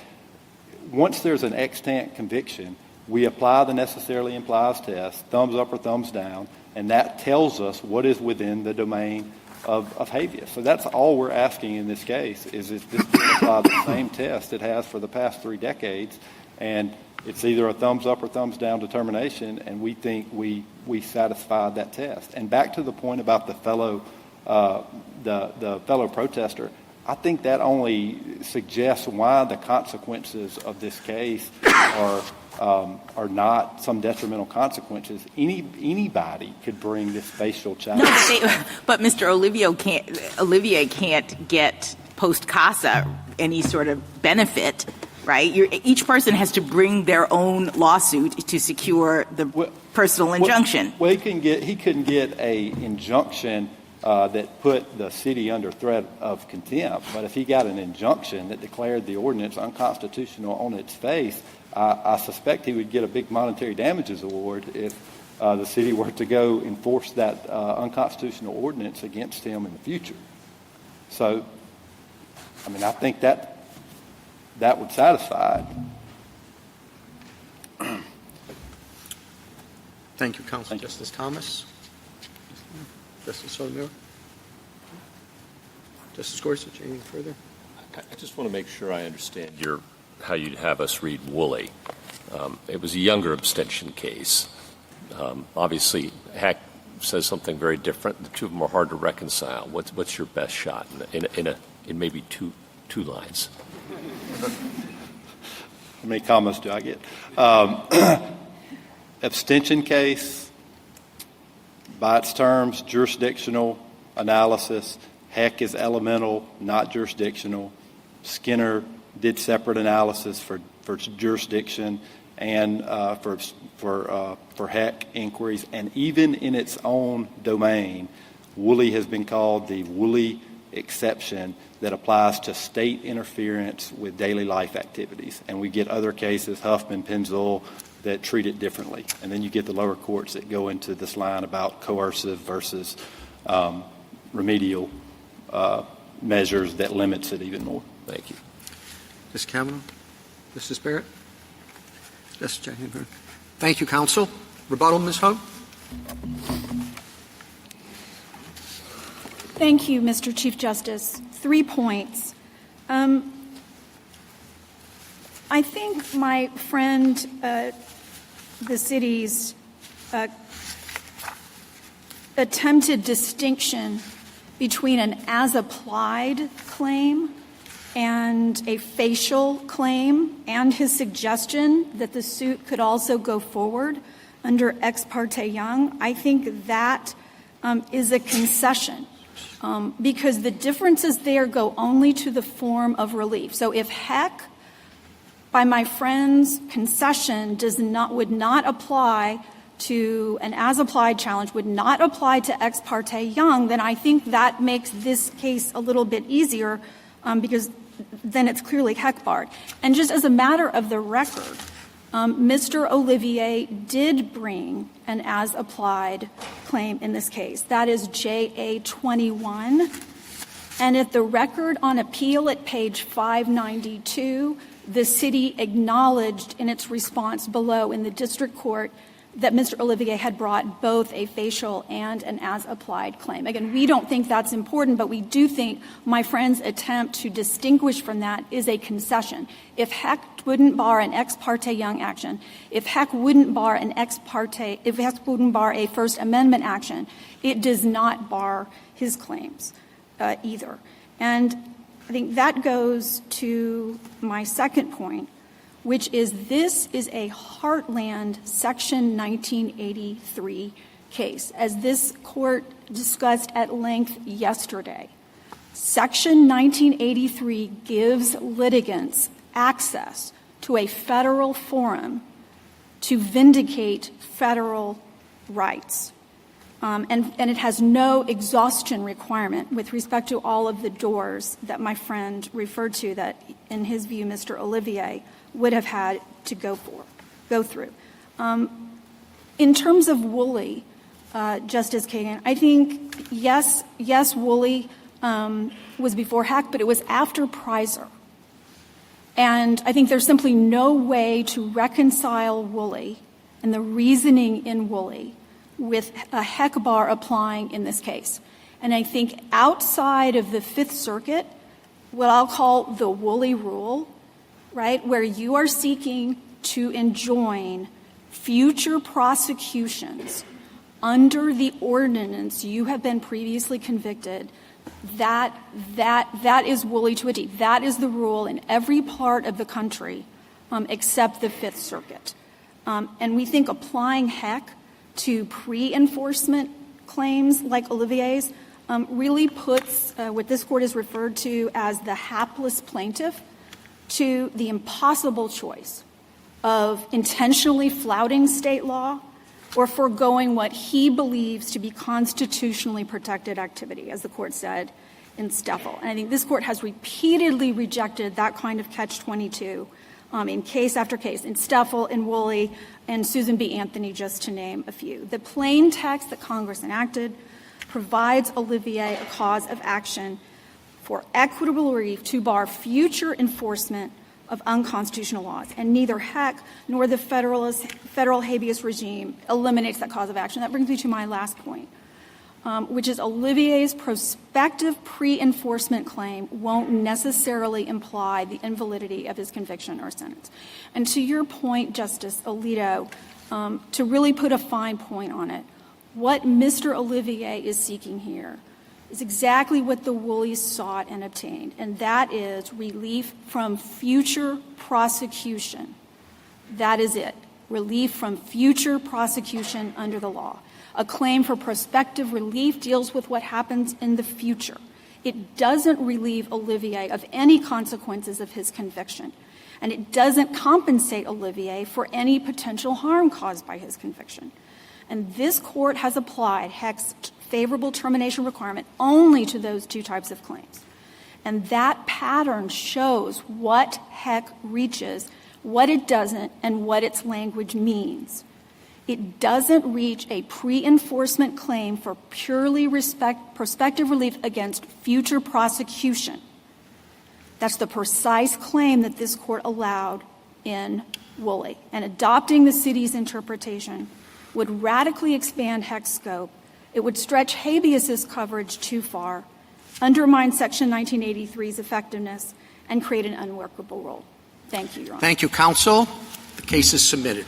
once there's an extant conviction, we apply the necessarily implies test, thumbs up or thumbs down, and that tells us what is within the domain of habeas. So that's all we're asking in this case is if this can apply the same test it has for the past 3 decades, and it's either a thumbs up or thumbs down determination, and we think we satisfied that test. And back to the point about the fellow protester, I think that only suggests why the consequences of this case are not some detrimental consequences. Anybody could bring this facial challenge. No, but Mr. Olivier can't get post casa any sort of benefit. Right? Each person has to bring their own lawsuit to secure the personal injunction. Well, he couldn't get a injunction that put the city under threat of contempt. But if he got an injunction that declared the ordinance unconstitutional on its face, I suspect he would get a big monetary damages award if the city were to go enforce that unconstitutional ordinance against him in the future. So, I mean, I think that would satisfy it. Thank you, Counsel. Justice Thomas? Justice Sotomayor? Justice Gorsuch, anything further? I just want to make sure I understand how you'd have us read Woolley. It was a younger abstention case. Obviously, Heck says something very different. The two of them are hard to reconcile. What's your best shot in maybe two lines? How many comments do I get? Abstention case, by its terms, jurisdictional analysis. Heck is elemental, not jurisdictional. Skinner did separate analysis for jurisdiction and for Heck inquiries. And even in its own domain, Woolley has been called the Woolley exception that applies to state interference with daily life activities. And we get other cases, Huffman, Pennzoil, that treat it differently. And then you get the lower courts that go into this line about coercive versus remedial measures that limits it even more. Thank you. Ms. Kavanaugh? Justice Barrett? Justice Jackson? Thank you, counsel. Rebuttal, Ms. Hogue? Thank you, Mr. Chief Justice. 3 points. I think my friend, the city's attempted distinction between an as-applied claim and a facial claim, and his suggestion that the suit could also go forward under Ex parte Young, I think that is a concession. Because the differences there go only to the form of relief. So if Heck, by my friend's concession, would not apply to an as-applied challenge, would not apply to Ex parte Young, then I think that makes this case a little bit easier because then it's clearly Heck barred. And just as a matter of the record, Mr. Olivier did bring an as-applied claim in this case. That is JA 21. And at the record on appeal at page 592, the city acknowledged in its response below in the district court that Mr. Olivier had brought both a facial and an as-applied claim. Again, we don't think that's important, but we do think my friend's attempt to distinguish from that is a concession. If Heck wouldn't bar an Ex parte Young action, if Heck wouldn't bar if Heck wouldn't bar a First Amendment action, it does not bar his claims either. And I think that goes to my second point, which is this is a Heartland Section 1983 case. As this court discussed at length yesterday, Section 1983 gives litigants access to a federal forum to vindicate federal rights. And it has no exhaustion requirement with respect to all of the doors that my friend referred to that, in his view, Mr. Olivier would have had to go through. In terms of Woolley, Justice Kagan, I think, yes, Woolley was before Heck, but it was after Prizer. And I think there's simply no way to reconcile Woolley and the reasoning in Woolley with a Heck bar applying in this case. And I think outside of the Fifth Circuit, what I'll call the Woolley rule, right, where you are seeking to enjoin future prosecutions under the ordinance you have been previously convicted, that is Woolley to a T. That is the rule in every part of the country except the Fifth Circuit. And we think applying Heck to pre-enforcement claims like Olivier's really puts what this court has referred to as the hapless plaintiff to the impossible choice of intentionally flouting state law or foregoing what he believes to be constitutionally protected activity, as the court said in Steffel. And I think this court has repeatedly rejected that kind of catch-22 in case after case, in Steffel, in Woolley, and Susan B. Anthony, just to name a few. The plain text that Congress enacted provides Olivier a cause of action for equitable relief to bar future enforcement of unconstitutional laws. And neither Heck nor the federal habeas regime eliminates that cause of action. That brings me to my last point, which is Olivier's prospective pre-enforcement claim won't necessarily imply the invalidity of his conviction or sentence. And to your point, Justice Alito, to really put a fine point on it, what Mr. Olivier is seeking here is exactly what the Woolleys sought and obtained, and that is relief from future prosecution. That is it, relief from future prosecution under the law. A claim for prospective relief deals with what happens in the future. It doesn't relieve Olivier of any consequences of his conviction, and it doesn't compensate Olivier for any potential harm caused by his conviction. And this court has applied Heck's favorable termination requirement only to those two types of claims. And that pattern shows what HEC reaches, what it doesn't, and what its language means. It doesn't reach a pre-enforcement claim for purely prospective relief against future prosecution. That's the precise claim that this court allowed in Woolley. And adopting the city's interpretation would radically expand HEC's scope. It would stretch habeas's coverage too far, undermine Section 1983's effectiveness, and create an unworkable rule. Thank you, Your Honor. Thank you, counsel. The case is submitted.